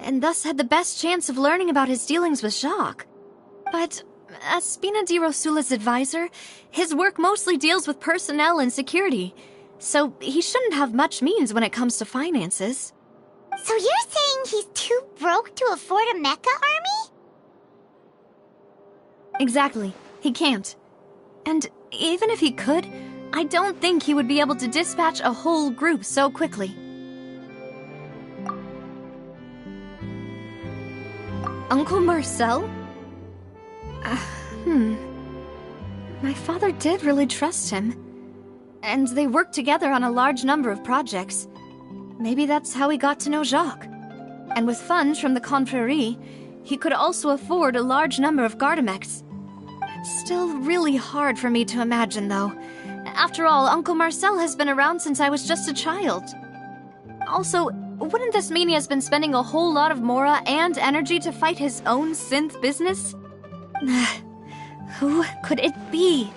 and thus had the best chance of learning about his dealings with Jacques. But as Spina di Rosula's advisor, his work mostly deals with personnel and security, so he shouldn't have much means when it comes to finances. So you're saying he's too broke to afford a mecha army? Exactly. He can't. And even if he could, I don't think he would be able to dispatch a whole group so quickly. Uncle Marcel? My father did really trust him. And they worked together on a large number of projects. Maybe that's how he got to know Jacques. And with funds from the Confrérie, he could also afford a large number of Gardamex. It's still really hard for me to imagine, though. After all, Uncle Marcel has been around since I was just a child. Also, wouldn't this mean he has been spending a whole lot of mora and energy to fight his own synth business? Who could it be?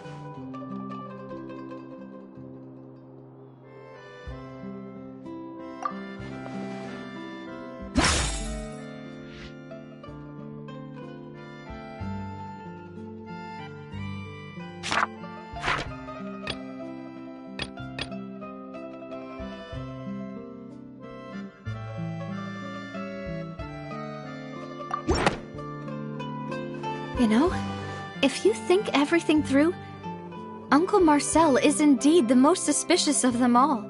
You know, if you think everything through, Uncle Marcel is indeed the most suspicious of them all.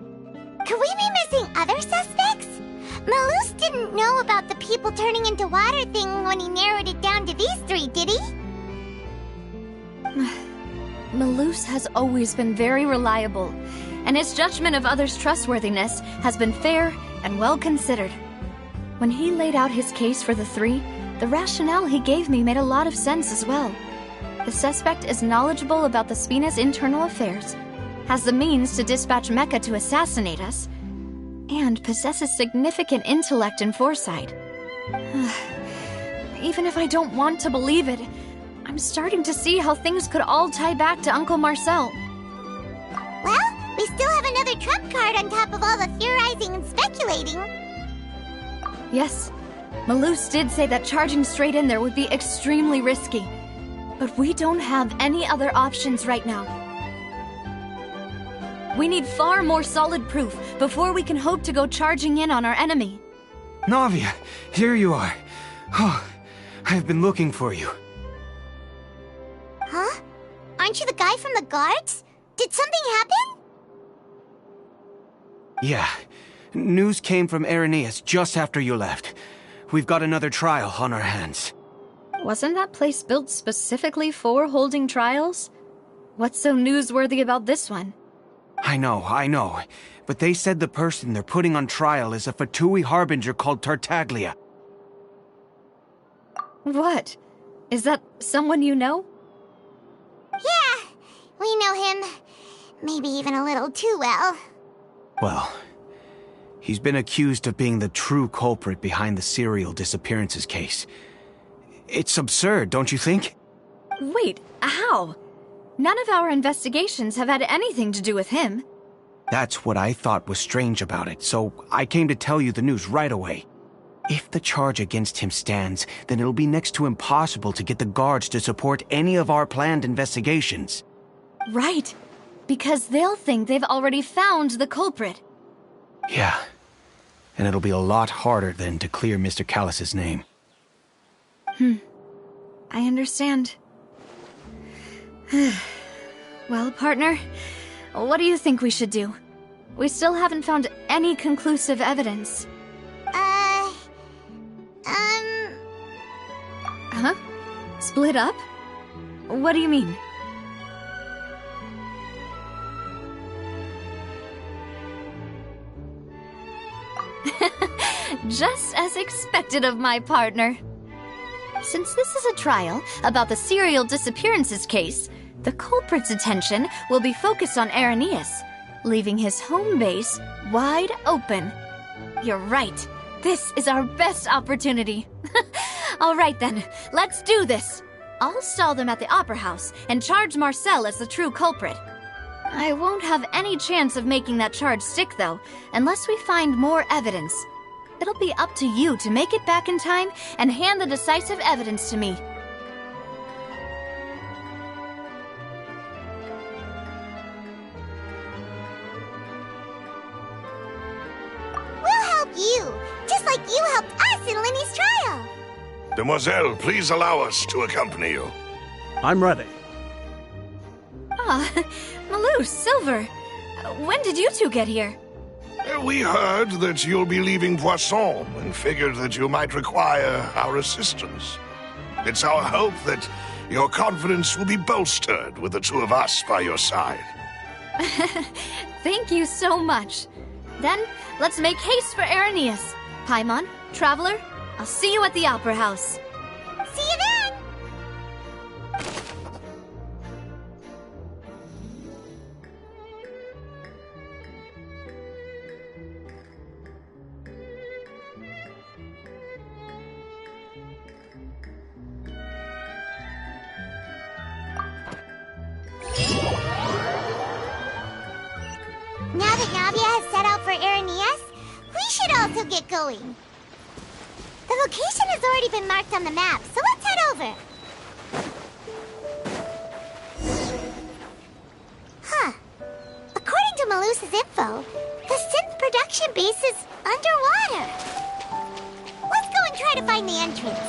Could we be missing other suspects? Malus didn't know about the people turning into water thing when he narrowed it down to these three, did he? Malus has always been very reliable, and his judgment of others' trustworthiness has been fair and well considered. When he laid out his case for the three, the rationale he gave me made a lot of sense as well. The suspect is knowledgeable about the Spina's internal affairs, has the means to dispatch Mecha to assassinate us, and possesses significant intellect and foresight. Even if I don't want to believe it, I'm starting to see how things could all tie back to Uncle Marcel. Well, we still have another trump card on top of all the theorizing and speculating. Yes, Malus did say that charging straight in there would be extremely risky. But we don't have any other options right now. We need far more solid proof before we can hope to go charging in on our enemy. Navia, here you are. Oh, I've been looking for you. Huh? Aren't you the guy from the guards? Did something happen? Yeah. News came from Irenaeus just after you left. We've got another trial on our hands. Wasn't that place built specifically for holding trials? What's so newsworthy about this one? I know. But they said the person they're putting on trial is a Fatui harbinger called Tartaglia. What? Is that someone you know? Yeah, we know him. Maybe even a little too well. Well, he's been accused of being the true culprit behind the serial disappearances case. It's absurd, don't you think? Wait, how? None of our investigations have had anything to do with him. That's what I thought was strange about it, so I came to tell you the news right away. If the charge against him stands, then it'll be next to impossible to get the guards to support any of our planned investigations. Right, because they'll think they've already found the culprit. Yeah, and it'll be a lot harder then to clear Mr. Callus's name. I understand. Well, partner, what do you think we should do? We still haven't found any conclusive evidence. Huh? Split up? What do you mean? Just as expected of my partner. Since this is a trial about the serial disappearances case, the culprit's attention will be focused on Irenaeus, leaving his home base wide open. You're right. This is our best opportunity. All right then, let's do this. I'll stall them at the Opera House and charge Marcel as the true culprit. I won't have any chance of making that charge stick, though, unless we find more evidence. It'll be up to you to make it back in time and hand the decisive evidence to me. We'll help you, just like you helped us in Lenny's trial. Demoiselle, please allow us to accompany you. I'm ready. Ah, Malou, Silver, when did you two get here? We heard that you'll be leaving Poisson and figured that you might require our assistance. It's our hope that your confidence will be bolstered with the two of us by your side. Thank you so much. Then, let's make haste for Irenaeus. Paimon, Traveler, I'll see you at the Opera House. See you then! Now that Navia has set out for Irenaeus, we should also get going. The location has already been marked on the map, so let's head over. Huh. According to Malusa's info, the synth production base is underwater. Let's go and try to find the entrance.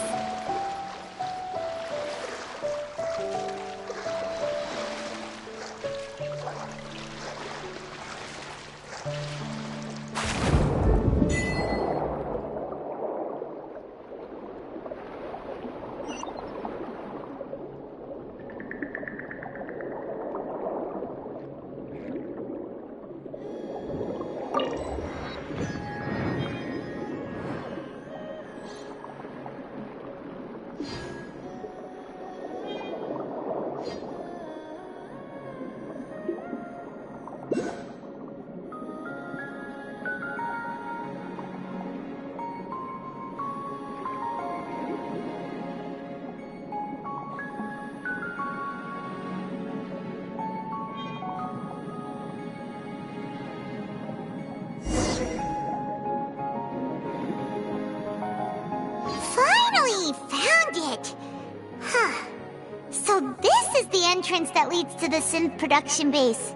Entrance that leads to the synth production base.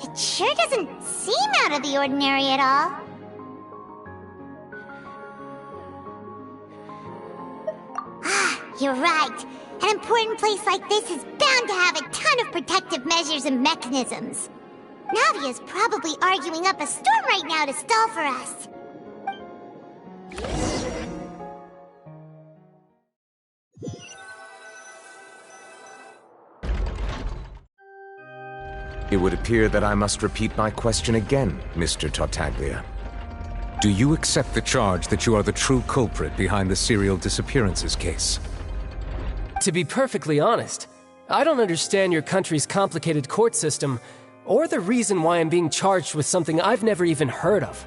It sure doesn't seem out of the ordinary at all. Ah, you're right. An important place like this is bound to have a ton of protective measures and mechanisms. Navia's probably arguing up a storm right now to stall for us. It would appear that I must repeat my question again, Mr. Tartaglia. Do you accept the charge that you are the true culprit behind the serial disappearances case? To be perfectly honest, I don't understand your country's complicated court system, or the reason why I'm being charged with something I've never even heard of.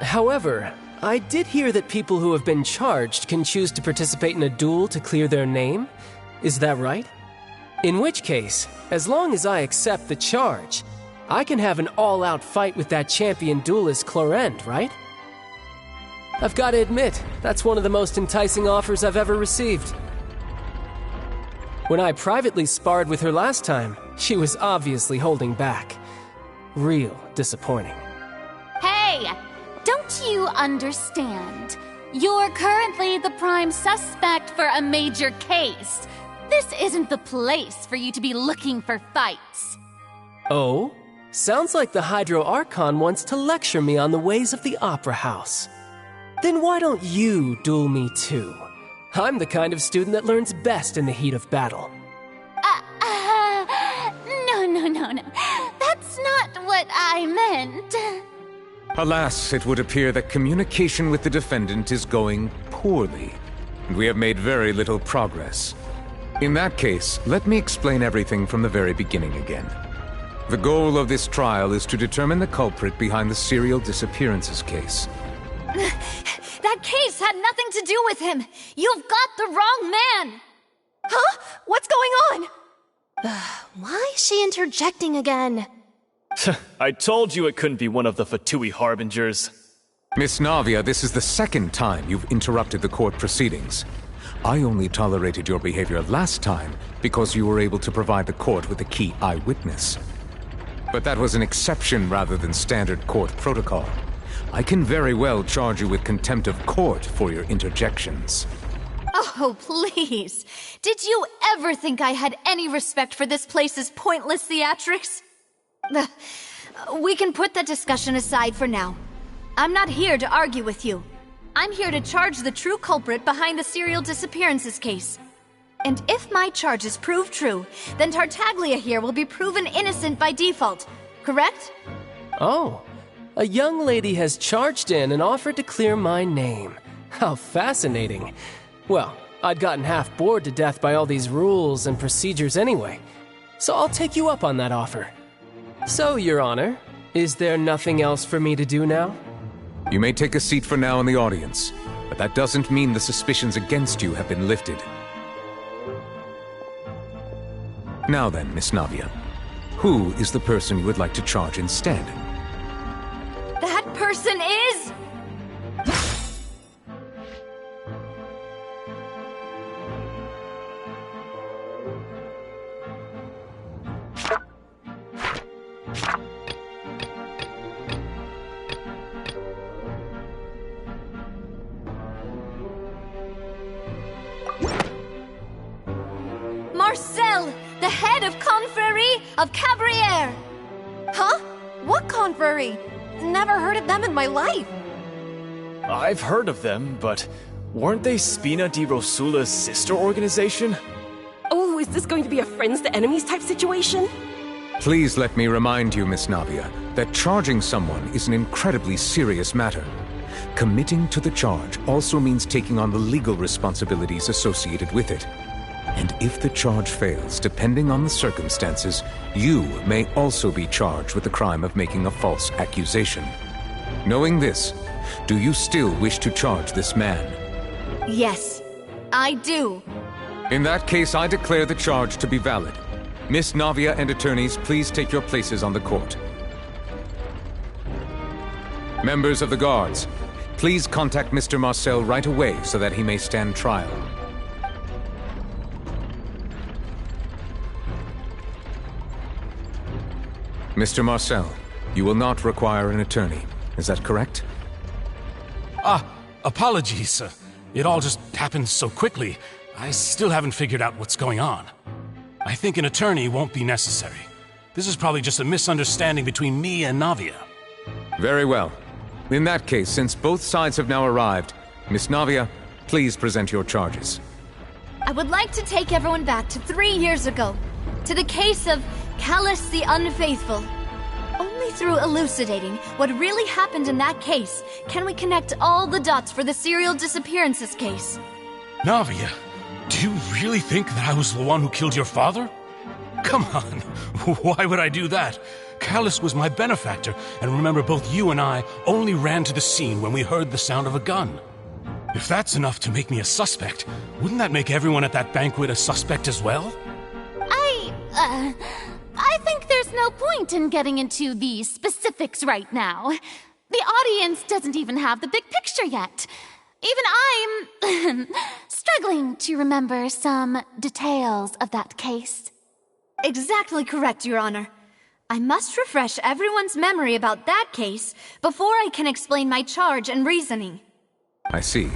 However, I did hear that people who have been charged can choose to participate in a duel to clear their name. Is that right? In which case, as long as I accept the charge, I can have an all-out fight with that champion duelist Clorend, right? I've got to admit, that's one of the most enticing offers I've ever received. When I privately sparred with her last time, she was obviously holding back. Real disappointing. Hey! Don't you understand? You're currently the prime suspect for a major case. This isn't the place for you to be looking for fights. Oh? Sounds like the Hydro Archon wants to lecture me on the ways of the Opera House. Then why don't you duel me too? I'm the kind of student that learns best in the heat of battle. No. That's not what I meant. Alas, it would appear that communication with the defendant is going poorly. and we have made very little progress. In that case, let me explain everything from the very beginning again. The goal of this trial is to determine the culprit behind the serial disappearances case. That case had nothing to do with him! You've got the wrong man! Huh? What's going on? Why is she interjecting again? I told you it couldn't be one of the Fatui harbingers. Miss Navia, this is the second time you've interrupted the court proceedings. I only tolerated your behavior last time because you were able to provide the court with a key eyewitness. But that was an exception rather than standard court protocol. I can very well charge you with contempt of court for your interjections. Oh, please. Did you ever think I had any respect for this place's pointless theatrics? We can put that discussion aside for now. I'm not here to argue with you. I'm here to charge the true culprit behind the serial disappearances case. And if my charges prove true, then Tartaglia here will be proven innocent by default, correct? Oh, a young lady has charged in and offered to clear my name. How fascinating. Well, I'd gotten half bored to death by all these rules and procedures anyway, so I'll take you up on that offer. So, Your Honor, is there nothing else for me to do now? You may take a seat for now in the audience, but that doesn't mean the suspicions against you have been lifted. Now then, Miss Navia, who is the person you would like to charge instead? That person is... Marcel, the head of Confrérie of Cabrières! Huh? What confrérie? Never heard of them in my life. I've heard of them, but weren't they Spina di Rosula's sister organization? Oh, is this going to be a friends to enemies type situation? Please let me remind you, Miss Navia, that charging someone is an incredibly serious matter. Committing to the charge also means taking on the legal responsibilities associated with it. And if the charge fails, depending on the circumstances, you may also be charged with the crime of making a false accusation. Knowing this, do you still wish to charge this man? Yes, I do. In that case, I declare the charge to be valid. Miss Navia and attorneys, please take your places on the court. Members of the guards, please contact Mr. Marcel right away so that he may stand trial. Mr. Marcel, you will not require an attorney. Is that correct? Apologies. It all just happened so quickly. I still haven't figured out what's going on. I think an attorney won't be necessary. This is probably just a misunderstanding between me and Navia. Very well. In that case, since both sides have now arrived, Miss Navia, please present your charges. I would like to take everyone back to 3 years ago, to the case of Callus the Unfaithful. Only through elucidating what really happened in that case can we connect all the dots for the serial disappearances case. Navia, do you really think that I was the one who killed your father? Come on, why would I do that? Callus was my benefactor, and remember, both you and I only ran to the scene when we heard the sound of a gun. If that's enough to make me a suspect, wouldn't that make everyone at that banquet a suspect as well? I think there's no point in getting into the specifics right now. The audience doesn't even have the big picture yet. Even I'm struggling to remember some details of that case. Exactly correct, Your Honor. I must refresh everyone's memory about that case before I can explain my charge and reasoning. I see.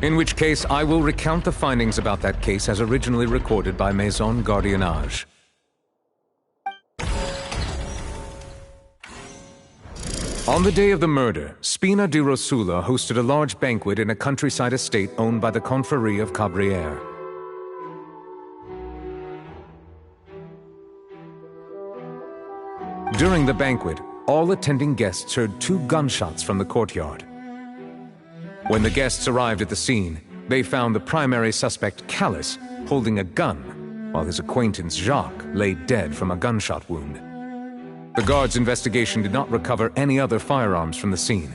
In which case, I will recount the findings about that case as originally recorded by Maison Gardiennage. On the day of the murder, Spina di Rosula hosted a large banquet in a countryside estate owned by the Confrérie of Cabrières. During the banquet, all attending guests heard 2 gunshots from the courtyard. When the guests arrived at the scene, They found the primary suspect, Callus, holding a gun, while his acquaintance, Jacques, lay dead from a gunshot wound. The guards' investigation did not recover any other firearms from the scene.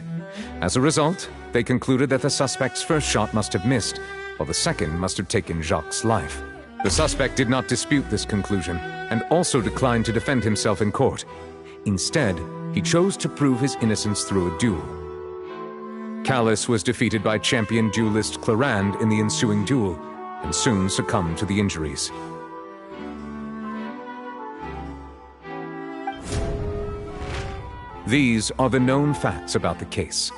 As a result, they concluded that the suspect's first shot must have missed, while the second must have taken Jacques' life. The suspect did not dispute this conclusion, and also declined to defend himself in court. Instead, he chose to prove his innocence through a duel. Callus was defeated by champion duelist Clarand in the ensuing duel, and soon succumbed to the injuries. These are the known facts about the case.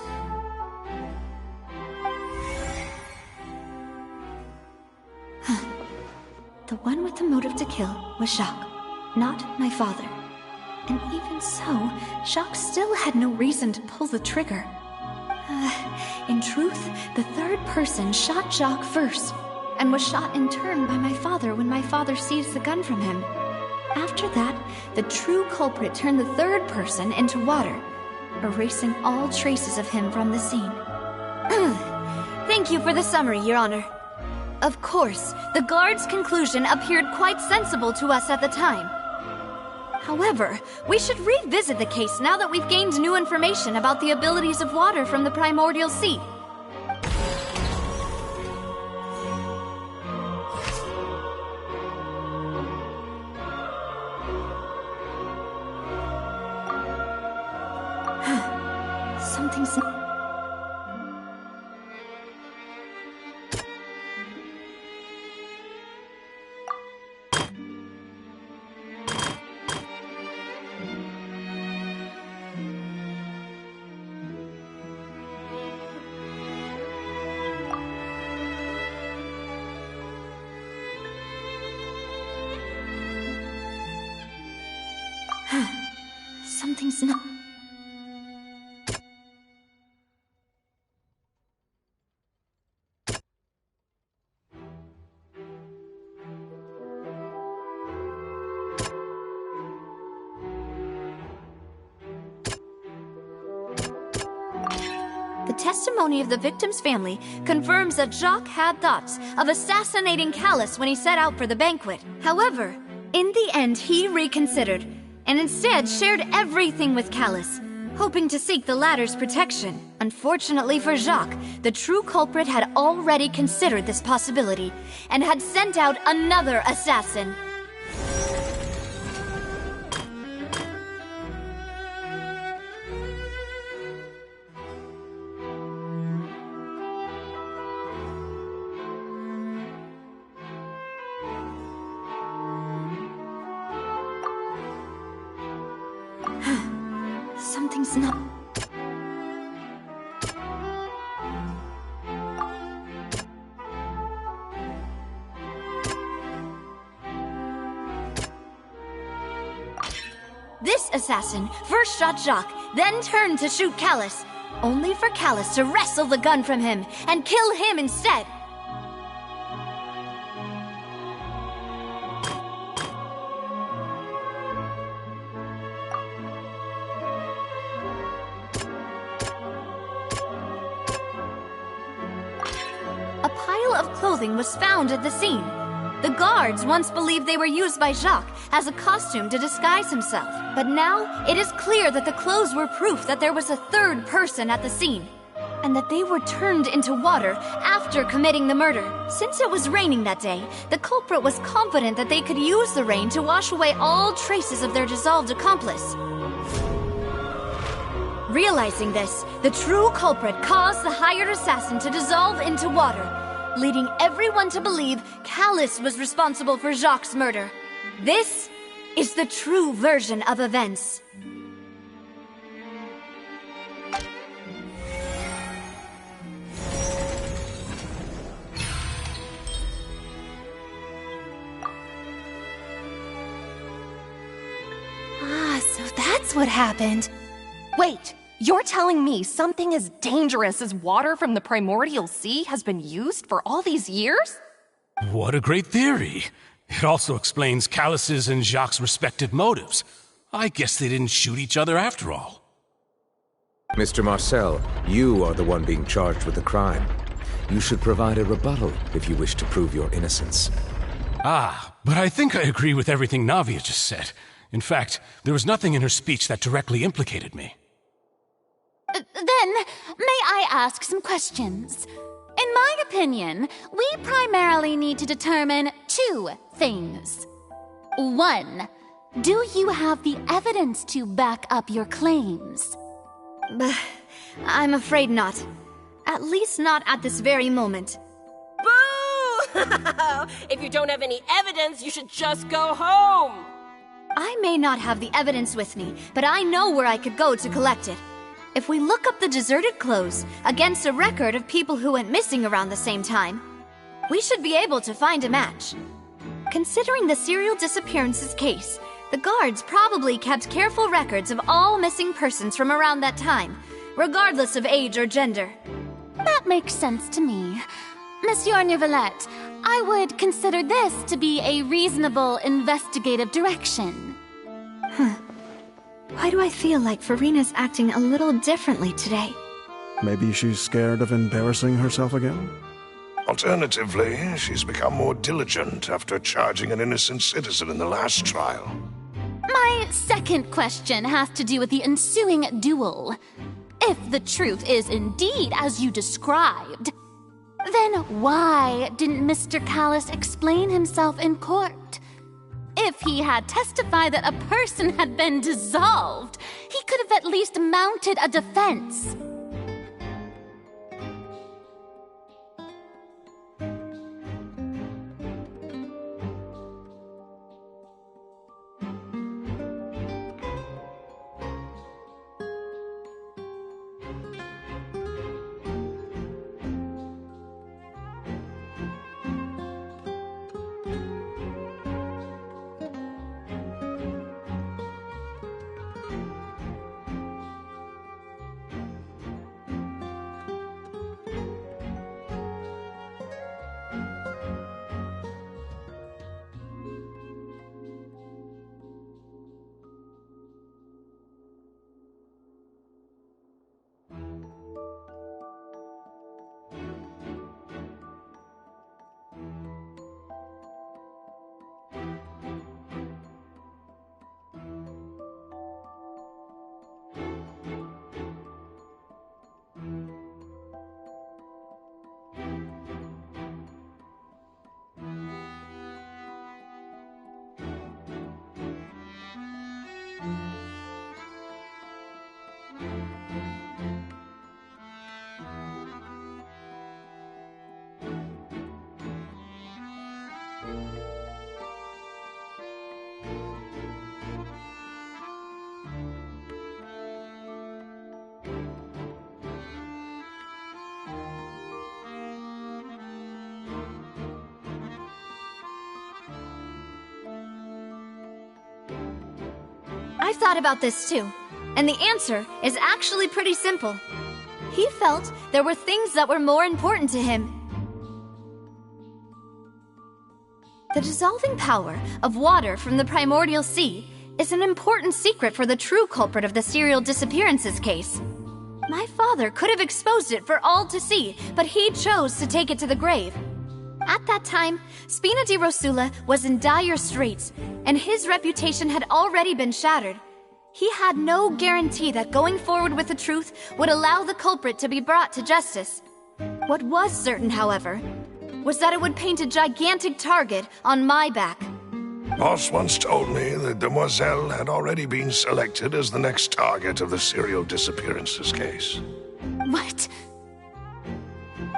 The one with the motive to kill was Jacques, not my father. And even so, Jacques still had no reason to pull the trigger. In truth, the third person shot Jacques first, and was shot in turn by my father when my father seized the gun from him. After that, the true culprit turned the third person into water, erasing all traces of him from the scene. Thank you for the summary, Your Honor. Of course, the guard's conclusion appeared quite sensible to us at the time. However, we should revisit the case now that we've gained new information about the abilities of water from the primordial sea. Something's... Something's not... The testimony of the victim's family confirms that Jacques had thoughts of assassinating Callus when he set out for the banquet. However, in the end he reconsidered, and instead shared everything with Callus, hoping to seek the latter's protection. Unfortunately for Jacques, the true culprit had already considered this possibility, and had sent out another assassin. Something's not... This assassin first shot Jacques, then turned to shoot Callus, only for Callus to wrestle the gun from him and kill him instead. A pile of clothing was found at the scene. The guards once believed they were used by Jacques as a costume to disguise himself. But now, it is clear that the clothes were proof that there was a third person at the scene, and that they were turned into water after committing the murder. Since it was raining that day, the culprit was confident that they could use the rain to wash away all traces of their dissolved accomplice. Realizing this, the true culprit caused the hired assassin to dissolve into water, leading everyone to believe Callus was responsible for Jacques' murder. This is the true version of events. So that's what happened. Wait, you're telling me something as dangerous as water from the primordial sea has been used for all these years? What a great theory. It also explains Callus's and Jacques' respective motives. I guess they didn't shoot each other after all. Mr. Marcel, you are the one being charged with the crime. You should provide a rebuttal if you wish to prove your innocence. Ah, but I think I agree with everything Navia just said. In fact, there was nothing in her speech that directly implicated me. Then, may I ask some questions? In my opinion, we primarily need to determine two things. One, do you have the evidence to back up your claims? I'm afraid not. At least not at this very moment. Boo! If you don't have any evidence, you should just go home! I may not have the evidence with me, but I know where I could go to collect it. If we look up the deserted clothes against a record of people who went missing around the same time, we should be able to find a match. Considering the serial disappearances case, the guards probably kept careful records of all missing persons from around that time, regardless of age or gender. That makes sense to me. Monsieur Neuvillette, I would consider this to be a reasonable investigative direction. Why do I feel like Farina's acting a little differently today? Maybe she's scared of embarrassing herself again? Alternatively, she's become more diligent after charging an innocent citizen in the last trial. My second question has to do with the ensuing duel. If the truth is indeed as you described, then why didn't Mr. Callis explain himself in court? If he had testified that a person had been dissolved, he could have at least mounted a defense. I've thought about this too, and the answer is actually pretty simple. He felt there were things that were more important to him. The dissolving power of water from the primordial sea is an important secret for the true culprit of the serial disappearances case. My father could have exposed it for all to see, but he chose to take it to the grave. At that time, Spina di Rosula was in dire straits, and his reputation had already been shattered. He had no guarantee that going forward with the truth would allow the culprit to be brought to justice. What was certain, however, was that it would paint a gigantic target on my back. Boss once told me that Demoiselle had already been selected as the next target of the serial disappearances case. What?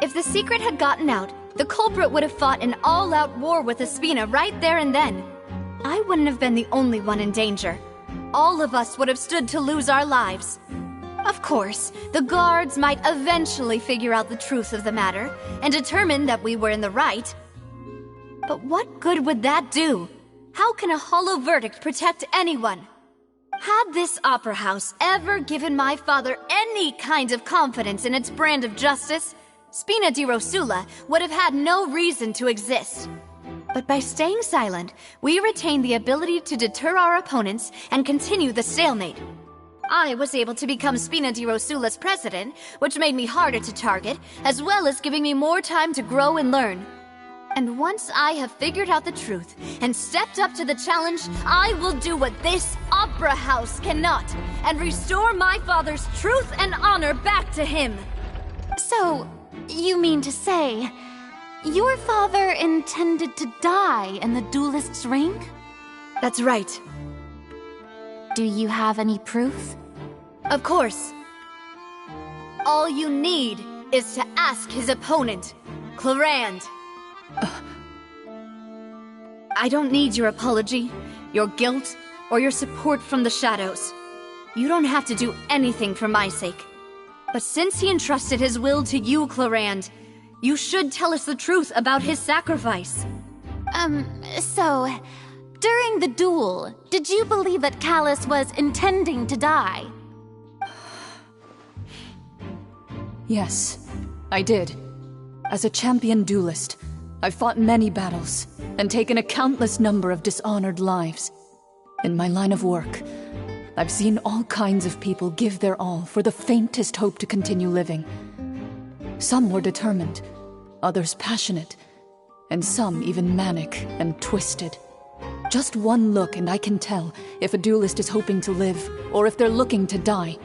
If the secret had gotten out, the culprit would have fought an all-out war with Espina right there and then. I wouldn't have been the only one in danger. All of us would have stood to lose our lives. Of course, the guards might eventually figure out the truth of the matter and determine that we were in the right. But what good would that do? How can a hollow verdict protect anyone? Had this opera house ever given my father any kind of confidence in its brand of justice, Spina di Rosula would have had no reason to exist. But by staying silent, we retain the ability to deter our opponents and continue the stalemate. I was able to become Spina di Rosula's president, which made me harder to target, as well as giving me more time to grow and learn. And once I have figured out the truth and stepped up to the challenge, I will do what this opera house cannot, and restore my father's truth and honor back to him. So, you mean to say, your father intended to die in the duelist's ring? That's right. Do you have any proof? Of course. All you need is to ask his opponent, Clarand. I don't need your apology, your guilt, or your support from the shadows. You don't have to do anything for my sake. But since he entrusted his will to you, Clarand, you should tell us the truth about his sacrifice. So, during the duel, did you believe that Callus was intending to die? Yes, I did. As a champion duelist, I've fought many battles and taken a countless number of dishonored lives. In my line of work, I've seen all kinds of people give their all for the faintest hope to continue living. Some were determined, others passionate, and some even manic and twisted. Just one look and I can tell if a duelist is hoping to live or if they're looking to die.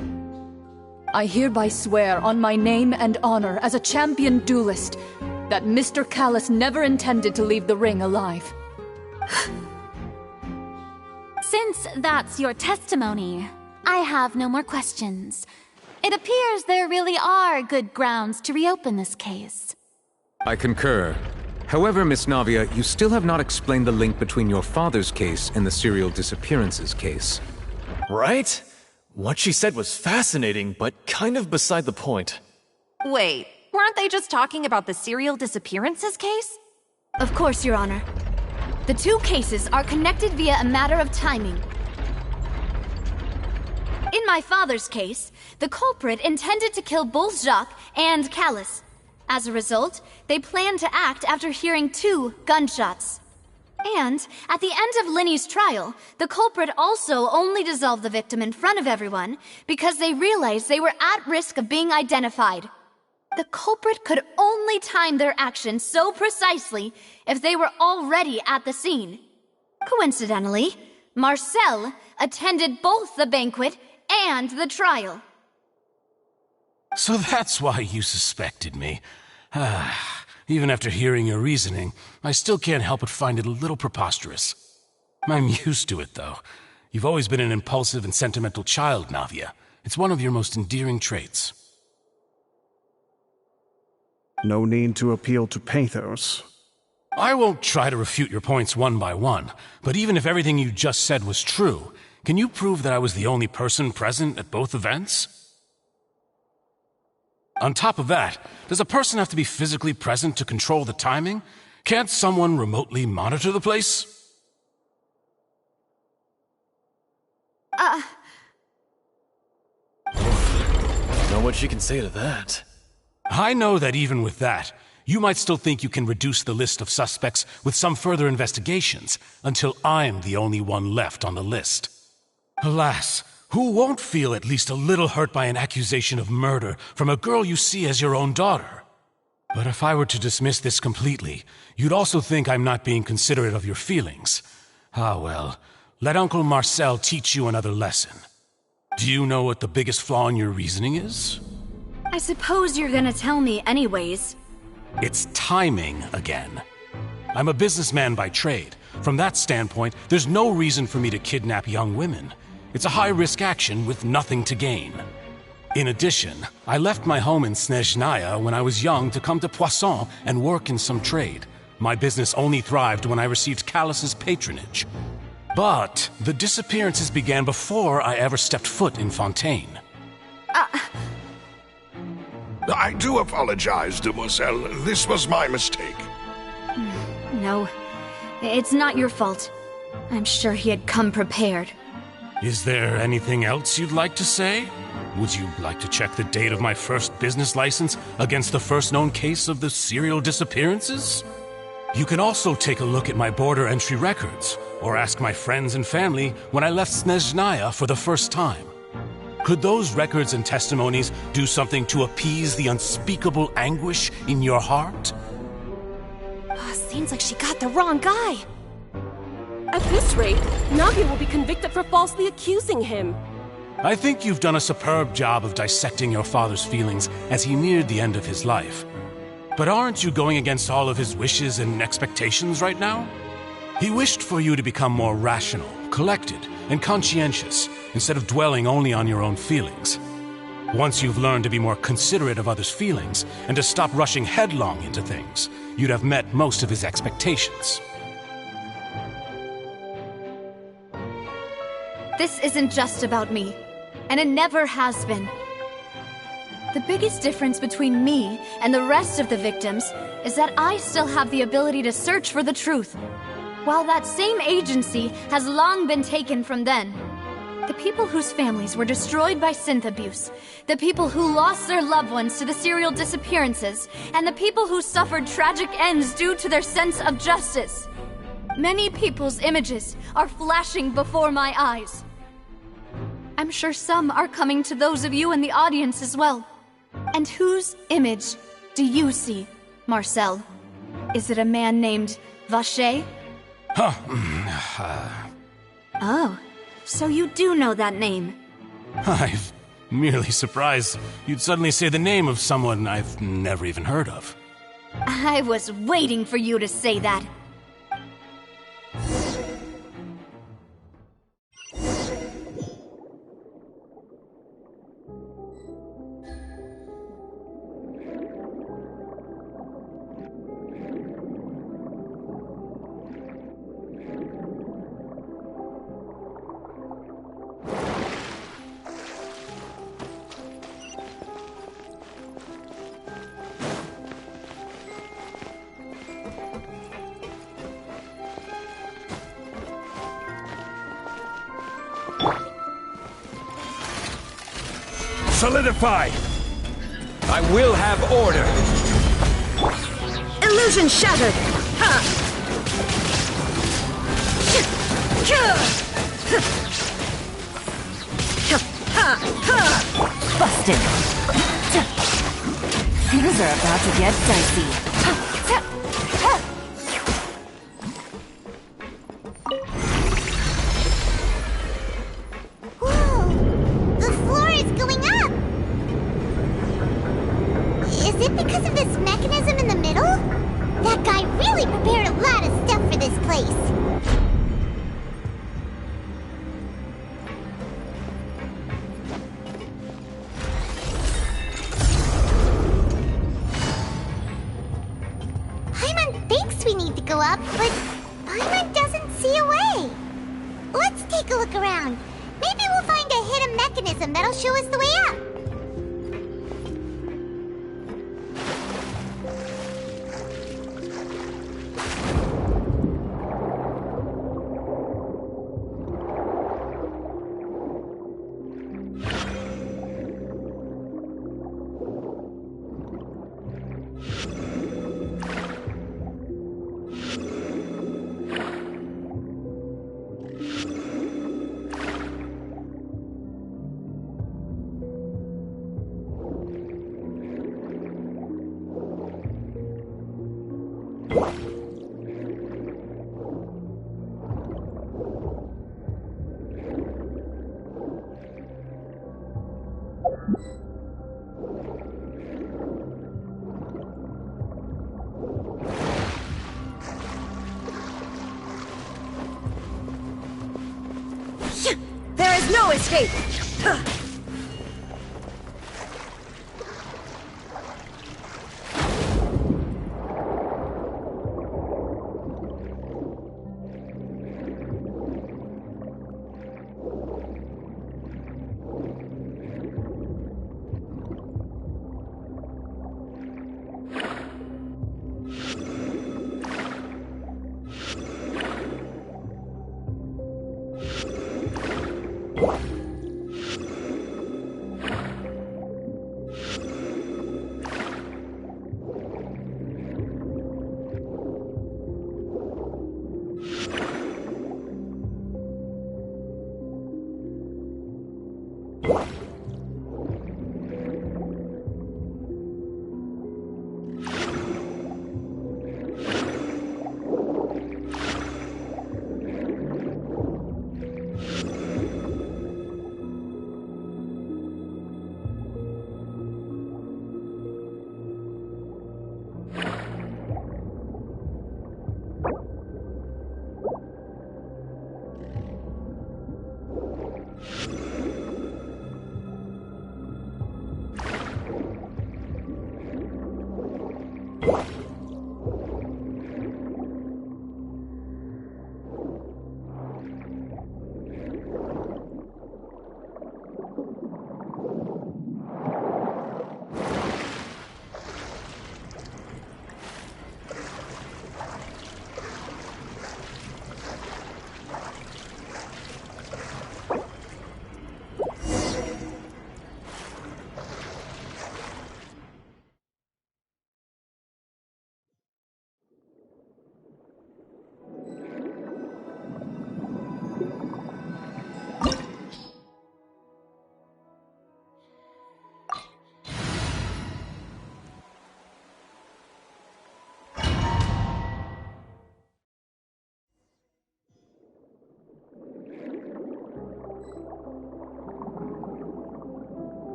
I hereby swear on my name and honor as a champion duelist that Mr. Callus never intended to leave the ring alive. Since that's your testimony, I have no more questions. It appears there really are good grounds to reopen this case. I concur. However, Miss Navia, you still have not explained the link between your father's case and the serial disappearances case. Right? What she said was fascinating, but kind of beside the point. Wait, weren't they just talking about the serial disappearances case? Of course, Your Honor. The two cases are connected via a matter of timing. In my father's case, the culprit intended to kill both Jacques and Callus. As a result, they planned to act after hearing 2 gunshots. And at the end of Linny's trial, the culprit also only dissolved the victim in front of everyone because they realized they were at risk of being identified. The culprit could only time their actions so precisely if they were already at the scene. Coincidentally, Marcel attended both the banquet and the trial. So that's why you suspected me. Even after hearing your reasoning, I still can't help but find it a little preposterous. I'm used to it, though. You've always been an impulsive and sentimental child, Navia. It's one of your most endearing traits. No need to appeal to pathos. I won't try to refute your points one by one, but even if everything you just said was true, can you prove that I was the only person present at both events? On top of that, does a person have to be physically present to control the timing? Can't someone remotely monitor the place? Know what she can say to that. I know that even with that, you might still think you can reduce the list of suspects with some further investigations until I'm the only one left on the list. Alas, who won't feel at least a little hurt by an accusation of murder from a girl you see as your own daughter? But if I were to dismiss this completely, you'd also think I'm not being considerate of your feelings. Ah well, let Uncle Marcel teach you another lesson. Do you know what the biggest flaw in your reasoning is? I suppose you're gonna tell me anyways. It's timing again. I'm a businessman by trade. From that standpoint, there's no reason for me to kidnap young women. It's a high-risk action with nothing to gain. In addition, I left my home in Snezhnaya when I was young to come to Poisson and work in some trade. My business only thrived when I received Callus's patronage. But the disappearances began before I ever stepped foot in Fontaine. I do apologize, Demoiselle. This was my mistake. No, it's not your fault. I'm sure he had come prepared. Is there anything else you'd like to say? Would you like to check the date of my first business license against the first known case of the serial disappearances? You can also take a look at my border entry records, or ask my friends and family when I left Snezhnaya for the first time. Could those records and testimonies do something to appease the unspeakable anguish in your heart? Seems like she got the wrong guy. At this rate, Navia will be convicted for falsely accusing him. I think you've done a superb job of dissecting your father's feelings as he neared the end of his life. But aren't you going against all of his wishes and expectations right now? He wished for you to become more rational, collected, and conscientious, instead of dwelling only on your own feelings. Once you've learned to be more considerate of others' feelings, and to stop rushing headlong into things, you'd have met most of his expectations. This isn't just about me, and it never has been. The biggest difference between me and the rest of the victims is that I still have the ability to search for the truth, while that same agency has long been taken from them. The people whose families were destroyed by synth abuse, the people who lost their loved ones to the serial disappearances, and the people who suffered tragic ends due to their sense of justice. Many people's images are flashing before my eyes. I'm sure some are coming to those of you in the audience as well. And whose image do you see, Marcel? Is it a man named Vacher? Oh, so you do know that name. I'm merely surprised you'd suddenly say the name of someone I've never even heard of. I was waiting for you to say that. Solidify! I will have order! Illusion shattered! Ha! Busted. Things are about to get dicey. Because of this mechanism in the middle? That guy really prepared a lot of stuff for this place. Paimon thinks we need to go up, but Paimon doesn't see a way. Let's take a look around. Maybe we'll find a hidden mechanism that'll show us the way up. There is no escape!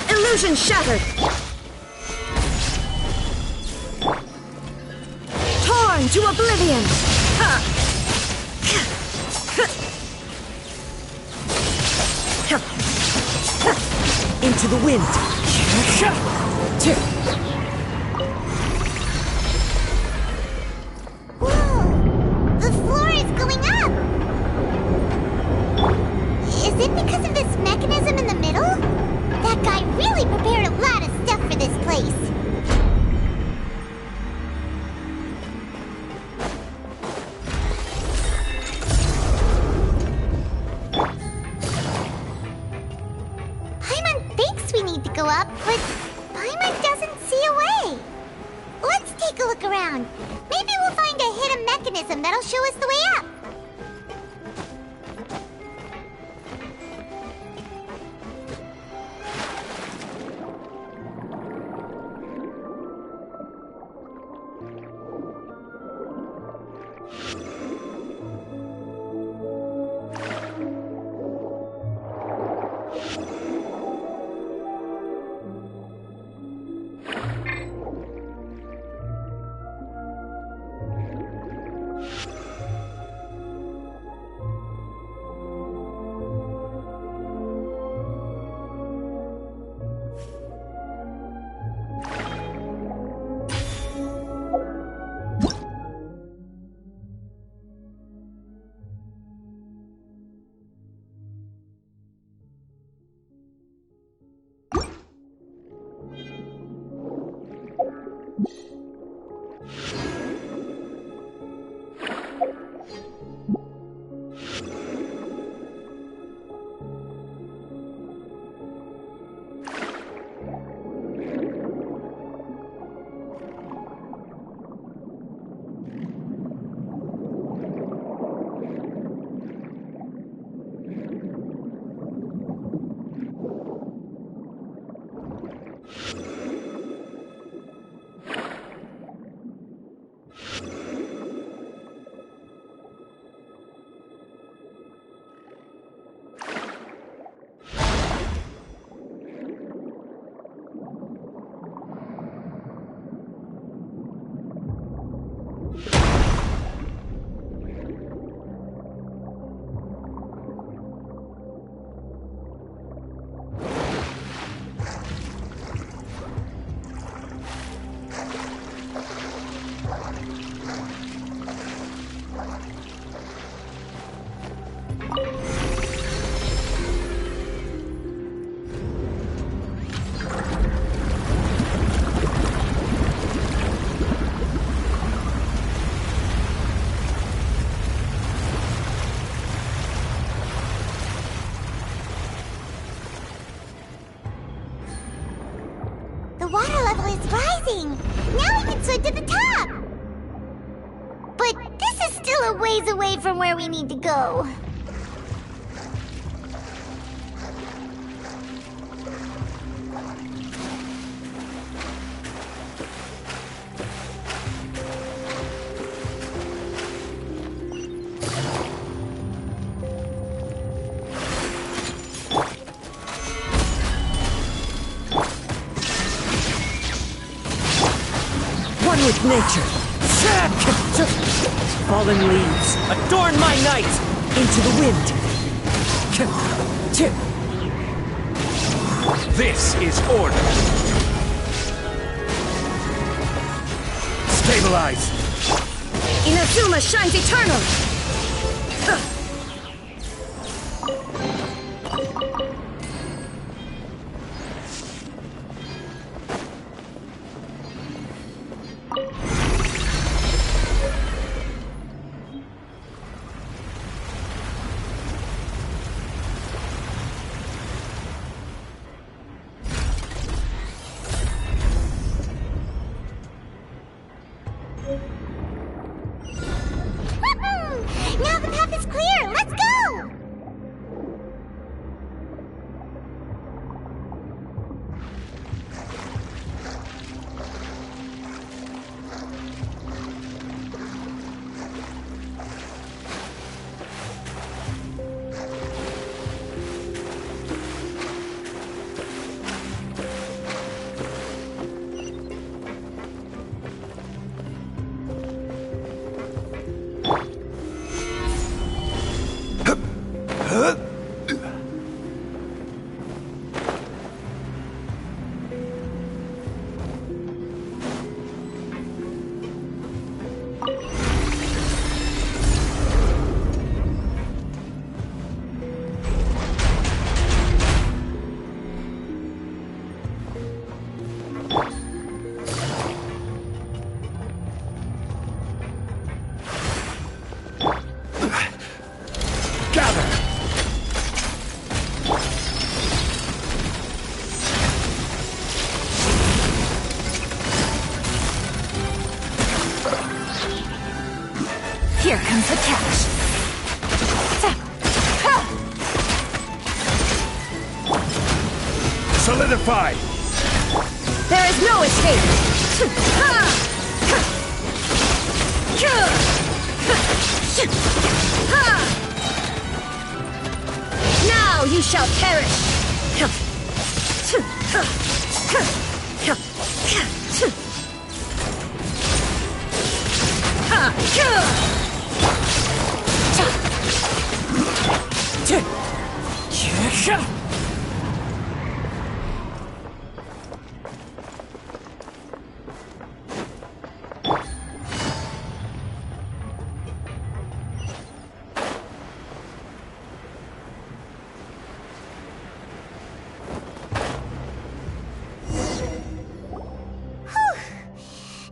Illusion shattered! Torn to oblivion! Into the wind! Whoa! The floor is going up! Is it because of this mechanism in the middle? That guy really prepared a lot of stuff for this place. Paimon thinks we need to go up, but Paimon doesn't see a way. Let's take a look around. Maybe we'll find a hidden mechanism that'll show us the way up. The water level is rising! Now we can swim to the top! But this is still a ways away from where we need to go. with nature. Fallen leaves, adorn my night! Into the wind. This is order. Stabilize. Inazuma shines eternal! Now the path is clear! Let's go! Here comes the catch. Solidify. There is no escape! Now you shall perish!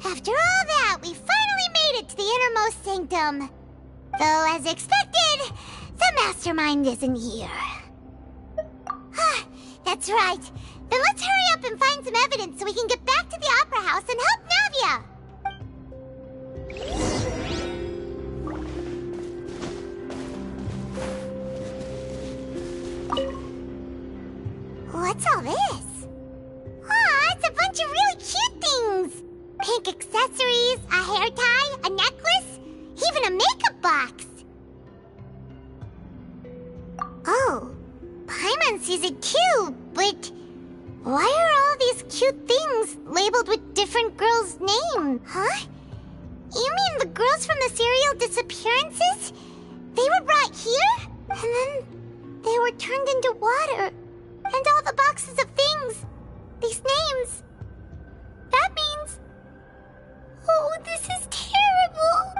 After all that, we finally made it to the innermost sanctum. Though, as expected, the mastermind isn't here. That's right. Then let's hurry up and find some evidence so we can get back to the Opera House and help Navia. What's all this? It's a bunch of really cute things. Pink accessories, a hair tie, a necklace, even a makeup box. Oh, Paimon sees it too, but why are all these cute things labeled with different girls' names? Huh? You mean the girls from the serial disappearances? They were brought here, and then they were turned into water. And all the boxes of things, these names, that means... Oh, this is terrible!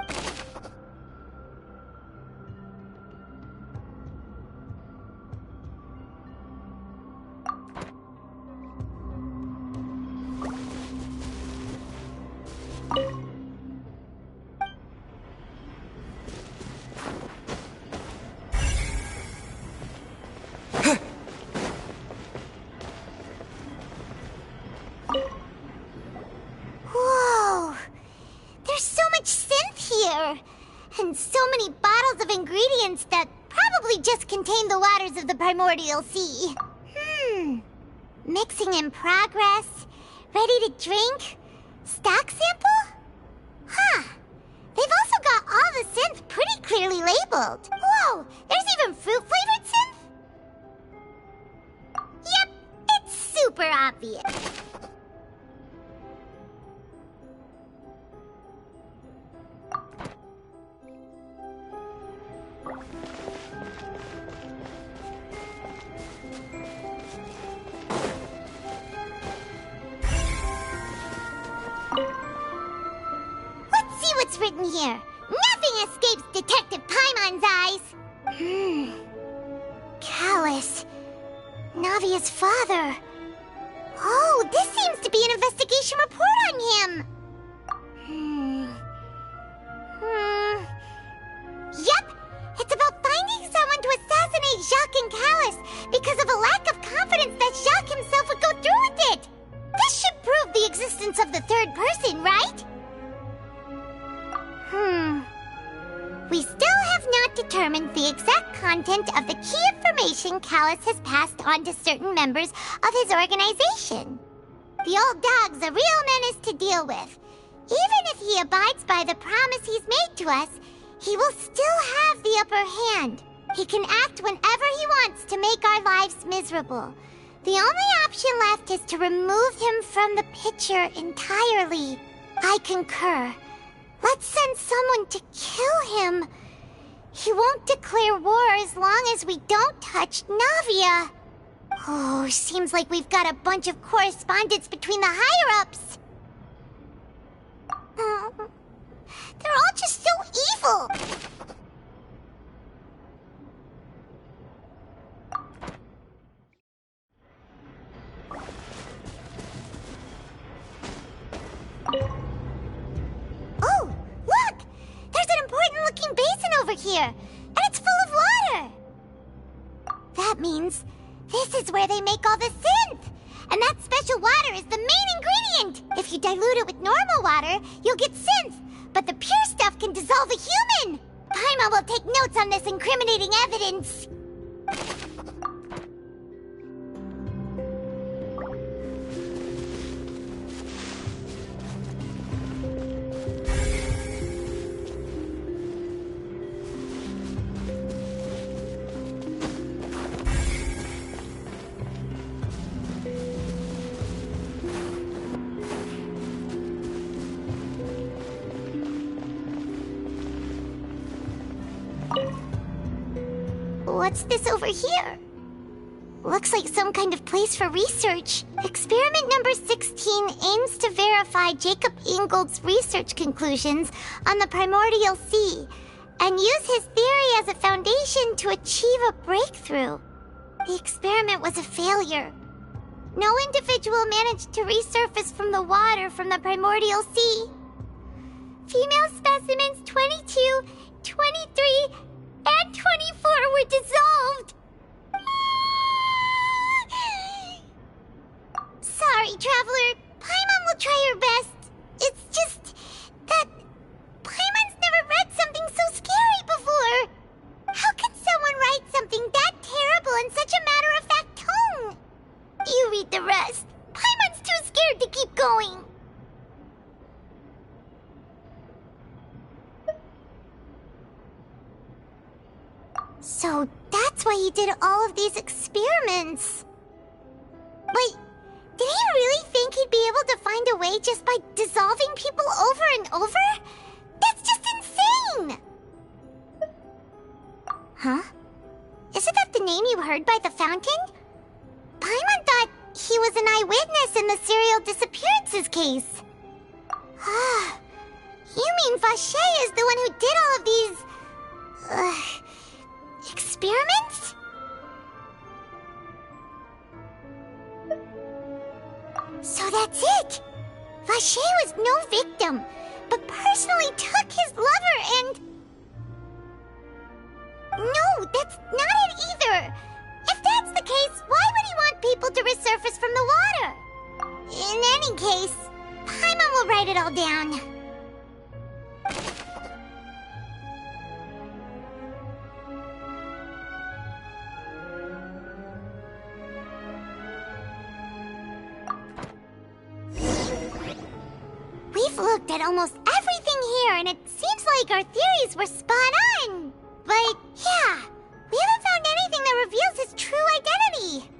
Whoa! There's so much synth here! And so many bottles of ingredients that probably just contain the waters of the primordial sea. Mixing in progress, ready to drink, stock sample? They've also got all the synth pretty clearly labeled. Whoa, there's even fruit-flavored synth? Yep, it's super obvious. in here. Nothing escapes Detective Paimon's eyes. Callus. Navia's father. Oh, this seems to be an investigation report on him. Yep, it's about finding someone to assassinate Jacques and Callus because of a lack of confidence that Jacques himself would go through with it. This should prove the existence of the third person, right? We still have not determined the exact content of the key information Callus has passed on to certain members of his organization. The old dog's a real menace to deal with. Even if he abides by the promise he's made to us, he will still have the upper hand. He can act whenever he wants to make our lives miserable. The only option left is to remove him from the picture entirely. I concur. Let's send someone to kill him. He won't declare war as long as we don't touch Navia. Oh, seems like we've got a bunch of correspondence between the higher-ups. They're all just so evil. Oh, look! There's an important-looking basin over here, and it's full of water. That means this is where they make all the synth. And that special water is the main ingredient. If you dilute it with normal water, you'll get synth. But the pure stuff can dissolve a human. Paimon will take notes on this incriminating evidence. What's this over here? Looks like some kind of place for research. Experiment number 16 aims to verify Jacob Ingold's research conclusions on the primordial sea and use his theory as a foundation to achieve a breakthrough. The experiment was a failure. No individual managed to resurface from the water from the primordial sea. Female specimens 22, 23, and 24 were dissolved. Sorry, Traveler. Paimon will try her best. It's just that Paimon's never read something so scary before. How can someone write something that terrible in such a matter-of-fact tone? You read the rest. Paimon's too scared to keep going. So that's why he did all of these experiments. Wait, did he really think he'd be able to find a way just by dissolving people over and over? That's just insane! Huh? Isn't that the name you heard by the fountain? Paimon thought he was an eyewitness in the serial disappearances case. You mean Vacher is the one who did all of these... experiments? So that's it! Vacher was no victim, but personally took his lover and... No, that's not it either! If that's the case, why would he want people to resurface from the water? In any case, Paimon will write it all down. We've looked at almost everything here, and it seems like our theories were spot on. But, yeah, we haven't found anything that reveals his true identity.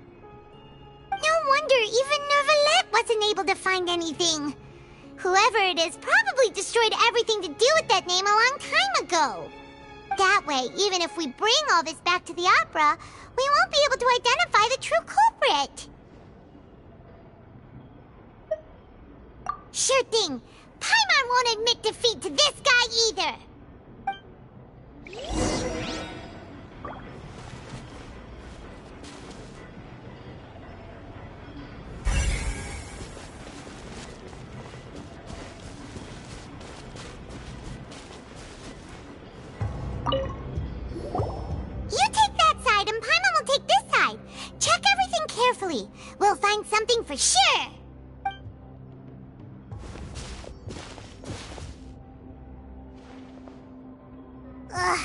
No wonder even Neuvillette wasn't able to find anything. Whoever it is probably destroyed everything to do with that name a long time ago. That way, even if we bring all this back to the opera, we won't be able to identify the true culprit. Sure thing. Paimon won't admit defeat to this guy either! You take that side and Paimon will take this side. Check everything carefully. We'll find something for sure. Ugh.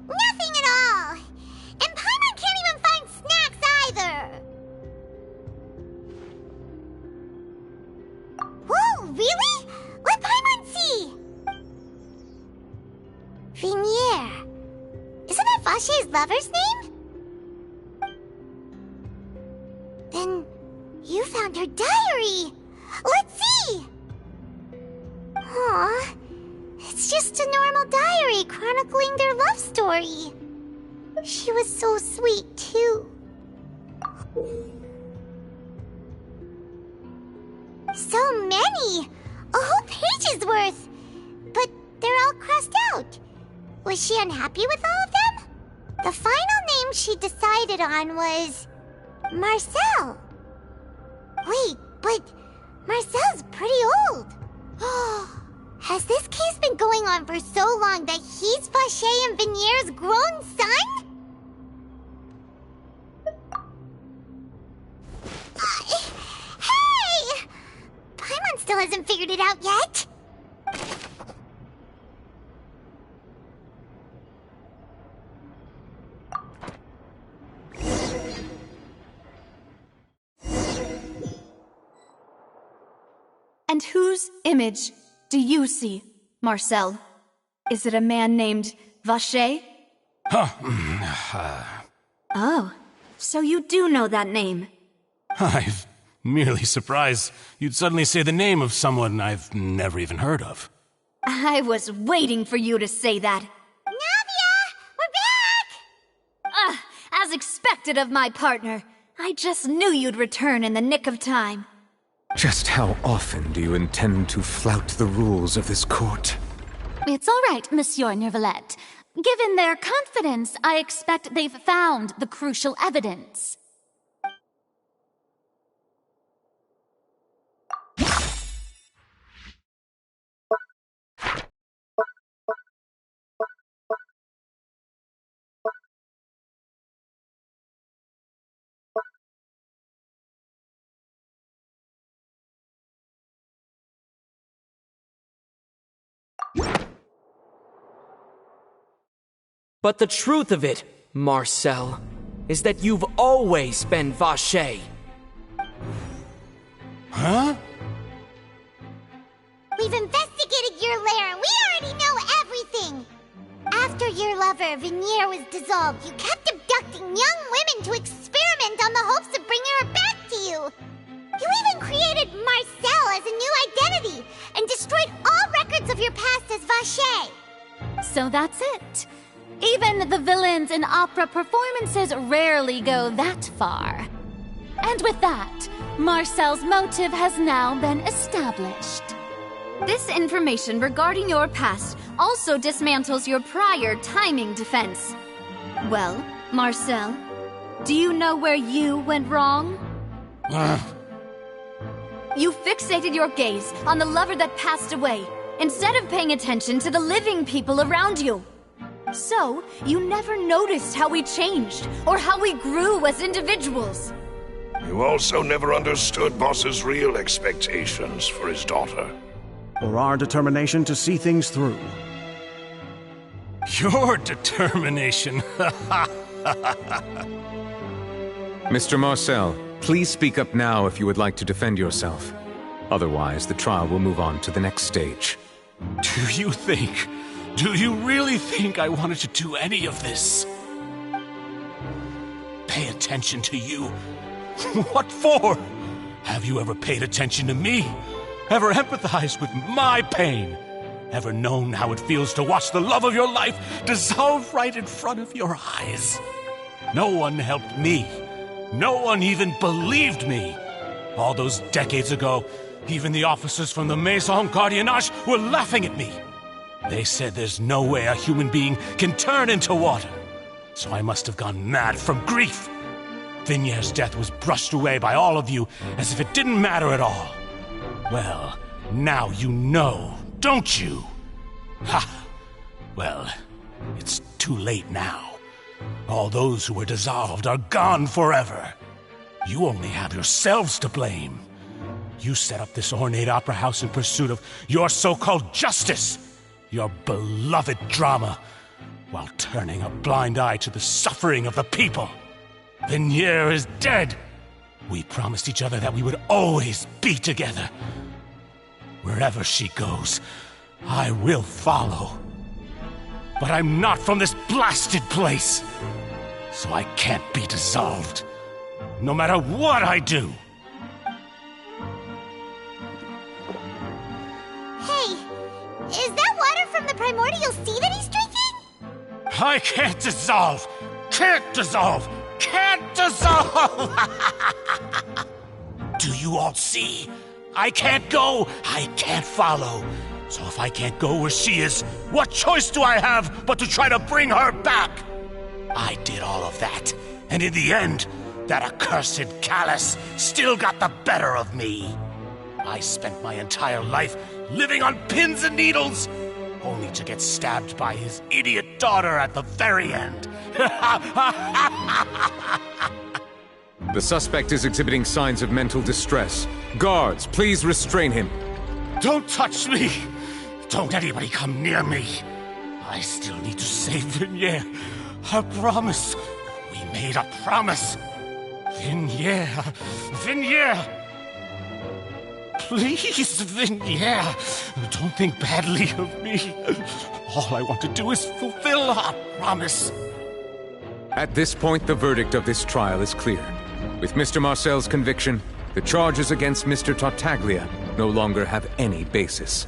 Nothing at all. And Paimon can't even find snacks either. Whoa, really? Let Paimon see. Vinier. Isn't that Vache's lover's name? Then you found her diary. Let's see. Aw, it's just a normal diary chronicling their love story. She was so sweet, too. So many! A whole page's worth! But they're all crossed out. Was she unhappy with all of them? The final name she decided on was... Marcel. Wait, but Marcel's pretty old. Has this case been going on for so long that he's Vache and Vinier's grown son? Hey! Paimon still hasn't figured it out yet. And whose image do you see, Marcel? Is it a man named Vache? Oh, so you do know that name. I'm merely surprised you'd suddenly say the name of someone I've never even heard of. I was waiting for you to say that. Navia! We're back! As expected of my partner. I just knew you'd return in the nick of time. Just how often do you intend to flout the rules of this court? It's all right, Monsieur Nervalette. Given their confidence, I expect they've found the crucial evidence. But the truth of it, Marcel, is that you've always been Vache. Huh? We've investigated your lair and we already know everything! After your lover, Vinier, was dissolved, you kept abducting young women to experiment on the hopes of bringing her back to you! You even created Marcel as a new identity and destroyed all records of your past as Vache! So that's it. Even the villains in opera performances rarely go that far. And with that, Marcel's motive has now been established. This information regarding your past also dismantles your prior timing defense. Well, Marcel, do you know where you went wrong? You fixated your gaze on the lover that passed away, instead of paying attention to the living people around you. So, you never noticed how we changed, or how we grew as individuals. You also never understood Boss's real expectations for his daughter. Or our determination to see things through. Your determination. Mr. Marcel, please speak up now if you would like to defend yourself. Otherwise, the trial will move on to the next stage. Do you really think I wanted to do any of this? Pay attention to you? What for? Have you ever paid attention to me? Ever empathized with my pain? Ever known how it feels to watch the love of your life dissolve right in front of your eyes? No one helped me. No one even believed me. All those decades ago, Even the officers from the Maison Gardiennage were laughing at me. They said there's no way a human being can turn into water. So I must have gone mad from grief. Vignier's death was brushed away by all of you as if it didn't matter at all. Well, now you know, don't you? Ha! Well, it's too late now. All those who were dissolved are gone forever. You only have yourselves to blame. You set up this ornate opera house in pursuit of your so-called justice, your beloved drama, while turning a blind eye to the suffering of the people. Vignier is dead. We promised each other that we would always be together. Wherever she goes, I will follow. But I'm not from this blasted place, so I can't be dissolved, no matter what I do. Hey, is that water from the primordial sea that he's drinking? I can't dissolve! Can't dissolve! Can't dissolve! Do you all see? I can't go, I can't follow. So if I can't go where she is, what choice do I have but to try to bring her back? I did all of that, and in the end, that accursed Callus still got the better of me. I spent my entire life living on pins and needles, only to get stabbed by his idiot daughter at the very end. The suspect is exhibiting signs of mental distress. Guards, please restrain him. Don't touch me! Don't anybody come near me! I still need to save Vignier. A promise. We made a promise. Vignier. Vignier! Please, Vignier, don't think badly of me. All I want to do is fulfill our promise. At this point, the verdict of this trial is clear. With Mr. Marcel's conviction, the charges against Mr. Tartaglia no longer have any basis.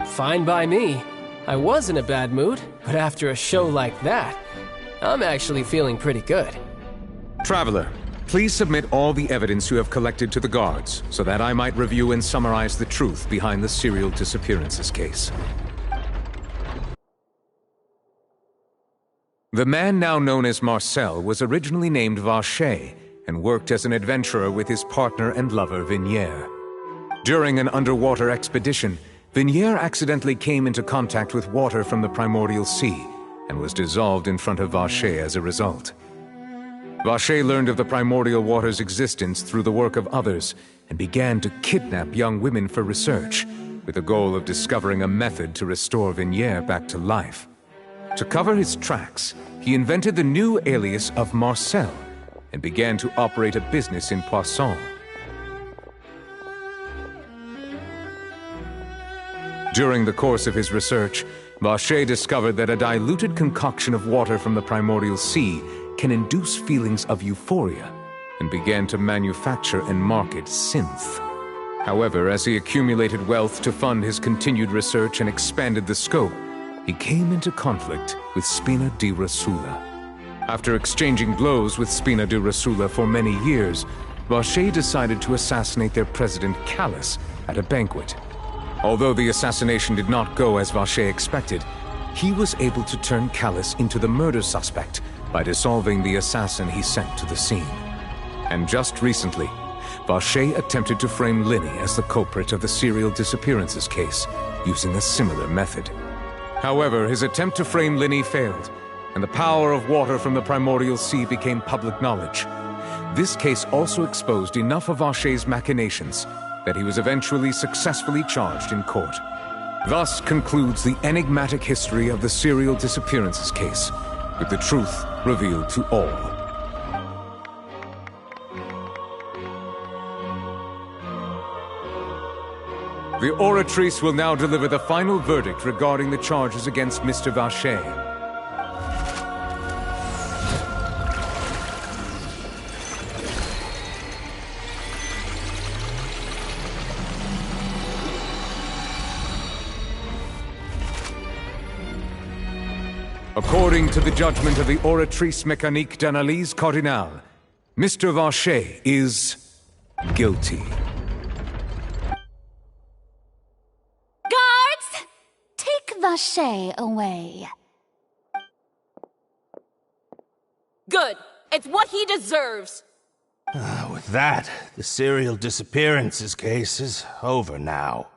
Fine by me. I was in a bad mood, but after a show like that, I'm actually feeling pretty good. Traveler, please submit all the evidence you have collected to the guards, so that I might review and summarize the truth behind the serial disappearances case. The man now known as Marcel was originally named Vacher and worked as an adventurer with his partner and lover Vignier. During an underwater expedition, Vignier accidentally came into contact with water from the primordial sea and was dissolved in front of Vacher as a result. Vacher learned of the primordial water's existence through the work of others and began to kidnap young women for research, with the goal of discovering a method to restore Vignier back to life. To cover his tracks, he invented the new alias of Marcel and began to operate a business in Poisson. During the course of his research, Vacher discovered that a diluted concoction of water from the primordial sea can induce feelings of euphoria, and began to manufacture and market synth. However, as he accumulated wealth to fund his continued research and expanded the scope, he came into conflict with Spina di Rosula. After exchanging blows with Spina di Rosula for many years, Vacher decided to assassinate their president Callus at a banquet. Although the assassination did not go as Vacher expected, he was able to turn Callus into the murder suspect by dissolving the assassin he sent to the scene. And just recently, Vacher attempted to frame Linny as the culprit of the serial disappearances case, using a similar method. However, his attempt to frame Linny failed, and the power of water from the primordial sea became public knowledge. This case also exposed enough of Vacher's machinations that he was eventually successfully charged in court. Thus concludes the enigmatic history of the serial disappearances case, with the truth revealed to all. The Oratrice will now deliver the final verdict regarding the charges against Mr. Vacher. According to the judgment of the Oratrice Mécanique d'Analyse Cardinale, Mr. Vacher is guilty. Vache away. Good. It's what he deserves. With that, the serial disappearances case is over now.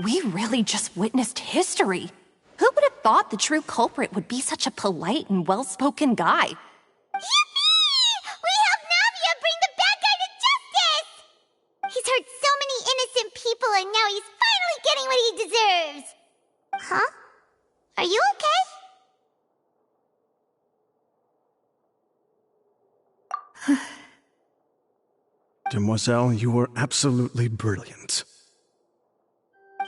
We really just witnessed history. Who would have thought the true culprit would be such a polite and well-spoken guy? Yippee! We helped Navia bring the bad guy to justice! He's hurt so many innocent people and now he's finally getting what he deserves! Huh? Are you okay? Demoiselle, you were absolutely brilliant.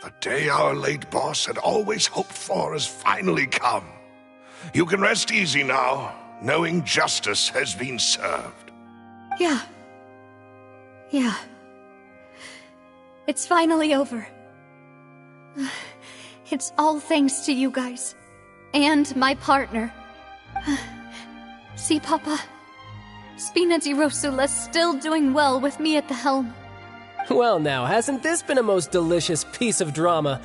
The day our late boss had always hoped for has finally come. You can rest easy now, knowing justice has been served. Yeah. It's finally over. It's all thanks to you guys. And my partner. See, Papa? Spina di Rosula's still doing well with me at the helm. Well now, hasn't this been a most delicious piece of drama?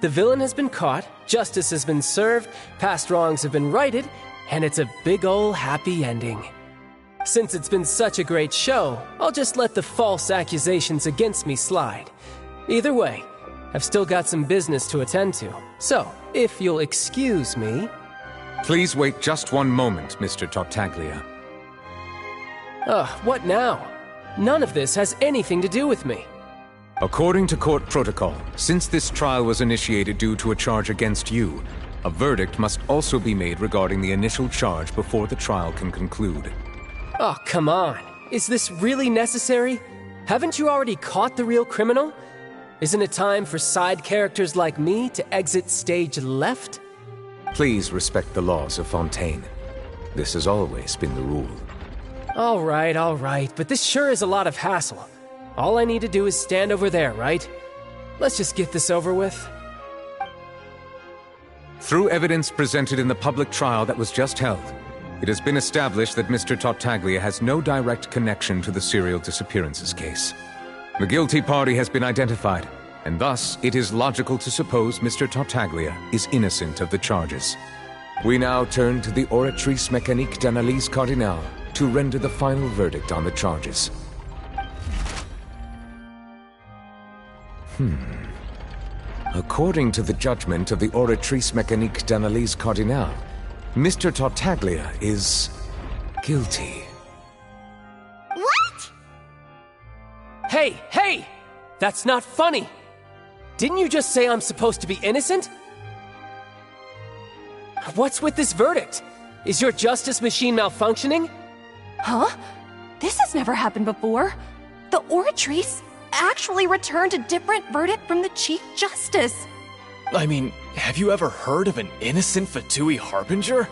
The villain has been caught, justice has been served, past wrongs have been righted, and it's a big ol' happy ending. Since it's been such a great show, I'll just let the false accusations against me slide. Either way, I've still got some business to attend to, so if you'll excuse me... Please wait just one moment, Mr. Tartaglia. What now? None of this has anything to do with me. According to court protocol, since this trial was initiated due to a charge against you, a verdict must also be made regarding the initial charge before the trial can conclude. Oh, come on. Is this really necessary? Haven't you already caught the real criminal? Isn't it time for side characters like me to exit stage left? Please respect the laws of Fontaine. This has always been the rule. All right, but this sure is a lot of hassle. All I need to do is stand over there, right? Let's just get this over with. Through evidence presented in the public trial that was just held, it has been established that Mr. Tartaglia has no direct connection to the serial disappearances case. The guilty party has been identified, and thus it is logical to suppose Mr. Tartaglia is innocent of the charges. We now turn to the Oratrice Mécanique d'Analyse Cardinale to render the final verdict on the charges. According to the judgment of the Oratrice Mécanique d'Analyse Cardinale, Mr. Tartaglia is guilty. What? Hey! That's not funny! Didn't you just say I'm supposed to be innocent? What's with this verdict? Is your justice machine malfunctioning? Huh? This has never happened before. The Oratrice actually returned a different verdict from the Chief Justice. I mean, have you ever heard of an innocent Fatui Harbinger?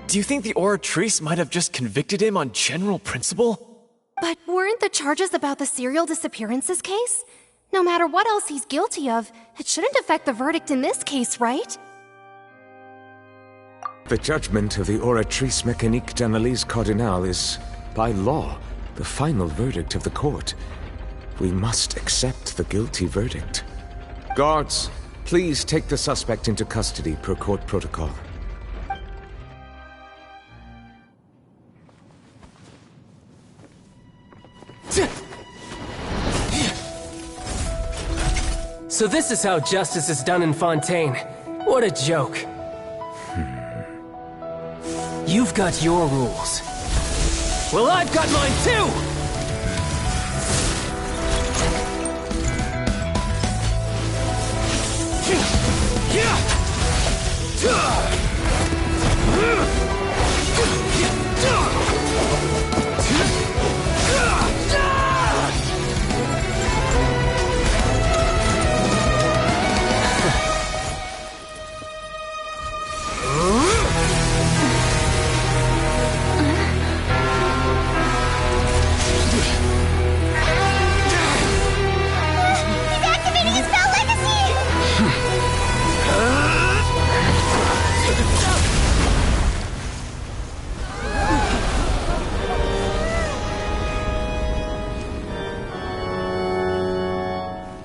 Do you think the Oratrice might have just convicted him on general principle? But weren't the charges about the serial disappearances case? No matter what else he's guilty of, it shouldn't affect the verdict in this case, right? The judgment of the Oratrice Mécanique d'Analyse Cardinale is, by law, the final verdict of the court. We must accept the guilty verdict. Guards, please take the suspect into custody per court protocol. So this is how justice is done in Fontaine. What a joke. You've got your rules. Well, I've got mine too!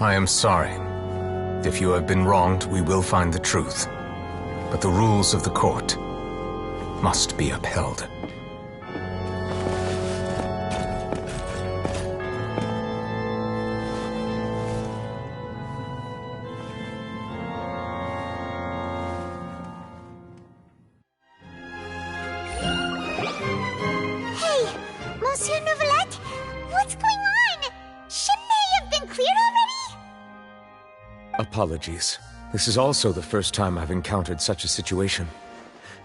I am sorry. If you have been wronged, we will find the truth. but the rules of the court must be upheld. Hey, Monsieur Nouvelette, what's going on? Shouldn't they have been cleared already? Apologies. This is also the first time I've encountered such a situation.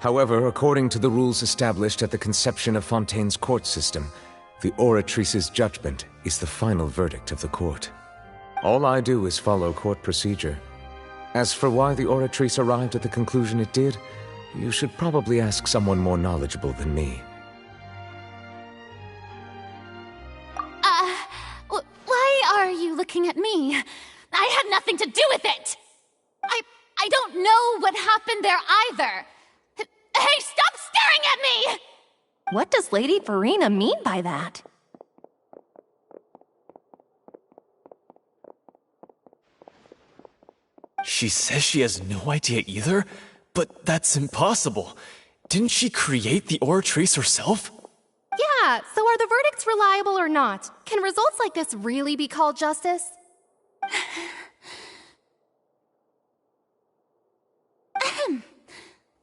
However, according to the rules established at the conception of Fontaine's court system, the Oratrice's judgment is the final verdict of the court. All I do is follow court procedure. As for why the Oratrice arrived at the conclusion it did, you should probably ask someone more knowledgeable than me. Why are you looking at me? I had nothing to do with it! I don't know what happened there either! Hey, stop staring at me! What does Lady Farina mean by that? She says she has no idea either? But that's impossible. Didn't she create the Oratrice herself? Yeah, so are the verdicts reliable or not? Can results like this really be called justice?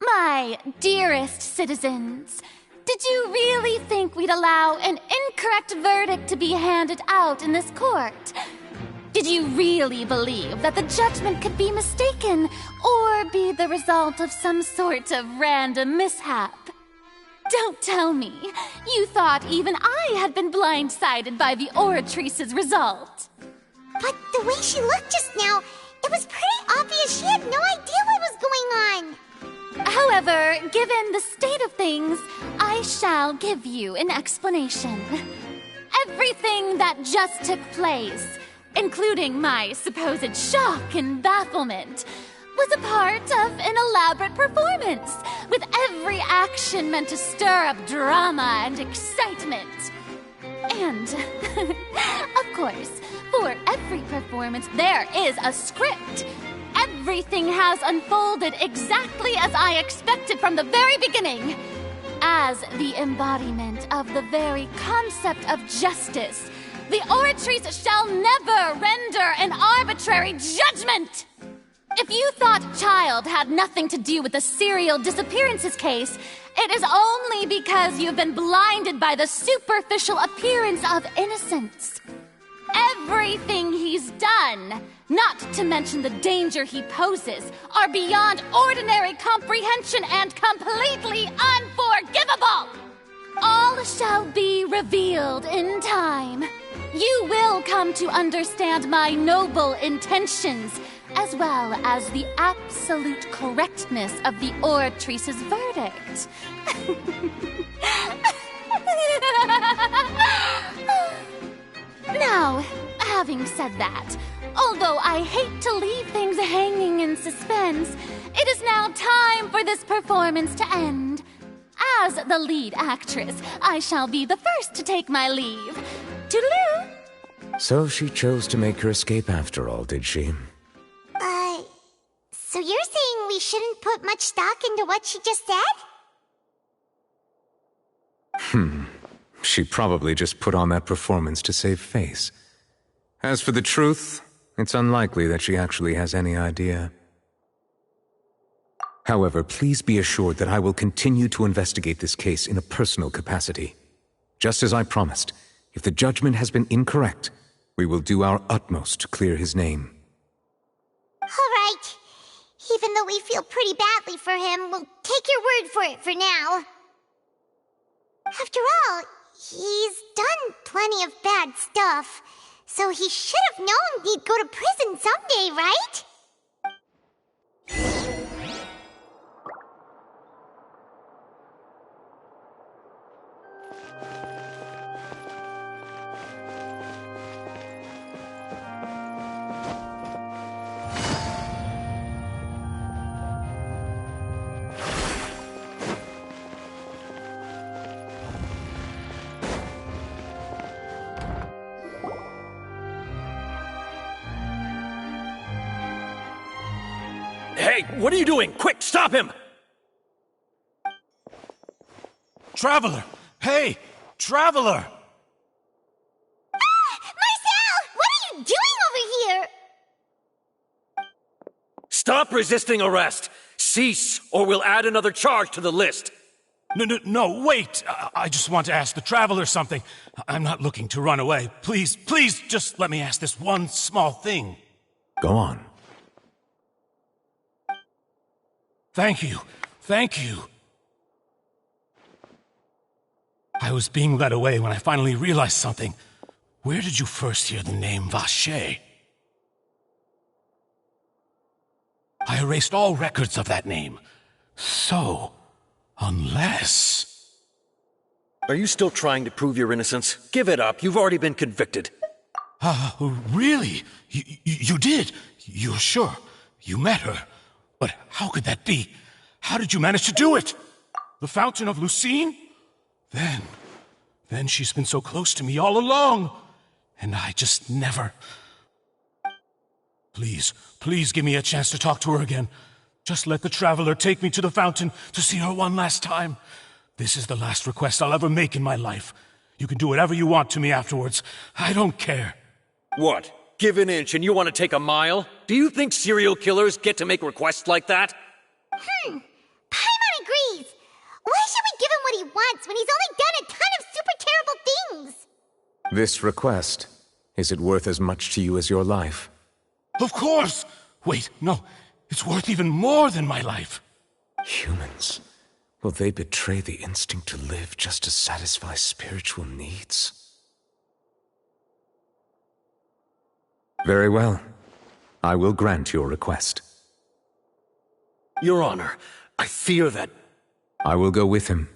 My dearest citizens, did you really think we'd allow an incorrect verdict to be handed out in this court? Did you really believe that the judgment could be mistaken or be the result of some sort of random mishap? Don't tell me you thought even I had been blindsided by the Oratrice's result. But the way she looked just now, it was pretty obvious she had no idea what was going on. However, given the state of things, I shall give you an explanation. Everything that just took place, including my supposed shock and bafflement, was a part of an elaborate performance, with every action meant to stir up drama and excitement. And, of course, for every performance there is a script. Everything has unfolded exactly as I expected from the very beginning. As the embodiment of the very concept of justice, the Oratrice shall never render an arbitrary judgment! If you thought Child had nothing to do with the serial disappearances case, it is only because you've been blinded by the superficial appearance of innocence. Everything he's done, not to mention the danger he poses, are beyond ordinary comprehension and completely unforgivable! All shall be revealed in time. You will come to understand my noble intentions, as well as the absolute correctness of the Oratrice's verdict. Now, having said that, although I hate to leave things hanging in suspense, it is now time for this performance to end. As the lead actress, I shall be the first to take my leave. Toodaloo! So she chose to make her escape after all, did she? So you're saying we shouldn't put much stock into what she just said? She probably just put on that performance to save face. As for the truth, it's unlikely that she actually has any idea. However, please be assured that I will continue to investigate this case in a personal capacity. Just as I promised, if the judgment has been incorrect, we will do our utmost to clear his name. All right. Even though we feel pretty badly for him, we'll take your word for it for now. After all, he's done plenty of bad stuff, so he should have known he'd go to prison someday, right? Hey, what are you doing? Quick, stop him! Traveler! Hey! Traveler! Marcel! What are you doing over here? Stop resisting arrest! Cease, or we'll add another charge to the list! No, wait! I just want to ask the Traveler something. I'm not looking to run away. Please, just let me ask this one small thing. Go on. Thank you. I was being led away when I finally realized something. Where did you first hear the name Vacher? I erased all records of that name. So, unless... Are you still trying to prove your innocence? Give it up. You've already been convicted. Really? You did? You're sure? You met her? But how could that be? How did you manage to do it? The Fountain of Lucine? Then she's been so close to me all along. And I just never... Please give me a chance to talk to her again. Just let the Traveler take me to the fountain to see her one last time. This is the last request I'll ever make in my life. You can do whatever you want to me afterwards. I don't care. What? Give an inch and you want to take a mile? Do you think serial killers get to make requests like that? Paimon agrees. Why should we give him what he wants when he's only done a ton of super terrible things? This request, is it worth as much to you as your life? Of course! Wait, no. It's worth even more than my life. Humans. Will they betray the instinct to live just to satisfy spiritual needs? Very well. I will grant your request. Your Honor, I fear that... I will go with him.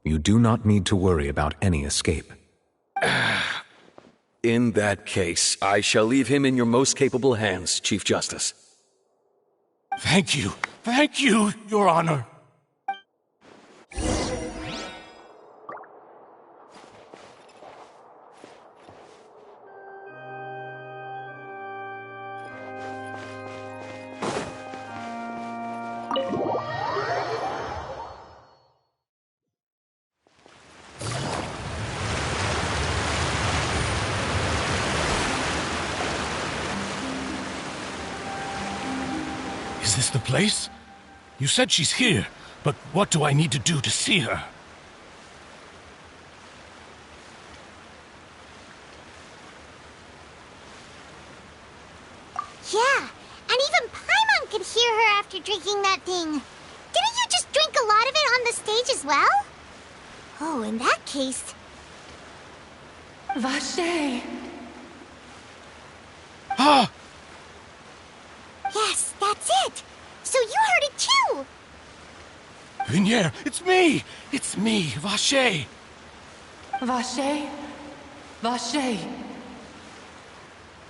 You do not need to worry about any escape. In that case, I shall leave him in your most capable hands, Chief Justice. Thank you, Your Honor. Is this the place? You said she's here, but what do I need to do to see her? Yeah, and even Paimon could hear her after drinking that thing. Didn't you just drink a lot of it on the stage as well? Oh, in that case... Vacher! Ah! Yes, that's it! So you heard it too! Vignier, it's me! It's me, Vacher! Vacher? Vacher!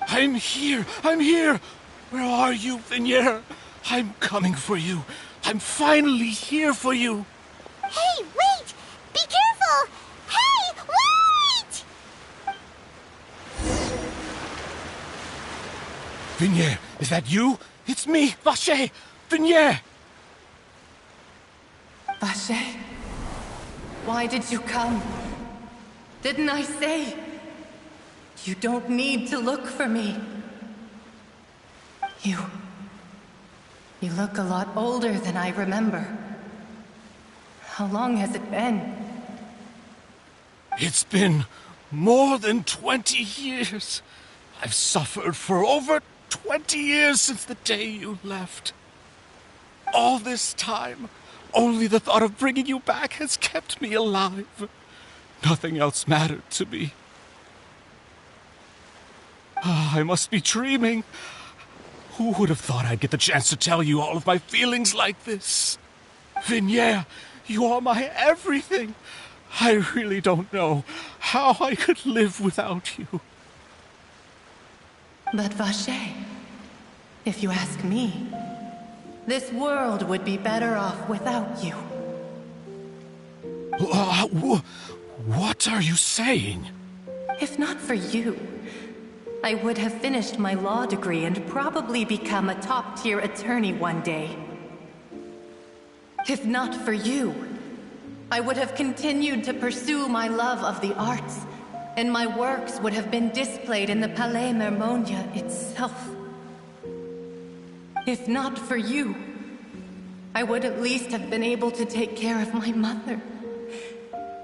I'm here! Where are you, Vignier? I'm coming for you. I'm finally here for you. Hey, wait! Be careful! Hey, wait! Vignier, is that you? It's me, Vacher! Vignier! Vacher? Why did you come? Didn't I say? You don't need to look for me. You look a lot older than I remember. How long has it been? It's been more than 20 years. I've suffered for over 20 years since the day you left. All this time, only the thought of bringing you back has kept me alive. Nothing else mattered to me. I must be dreaming. Who would have thought I'd get the chance to tell you all of my feelings like this? Vignier, you are my everything. I really don't know how I could live without you. But Vacher, if you ask me, this world would be better off without you. What are you saying? If not for you, I would have finished my law degree and probably become a top-tier attorney one day. If not for you, I would have continued to pursue my love of the arts, and my works would have been displayed in the Palais Mermonia itself. If not for you, I would at least have been able to take care of my mother.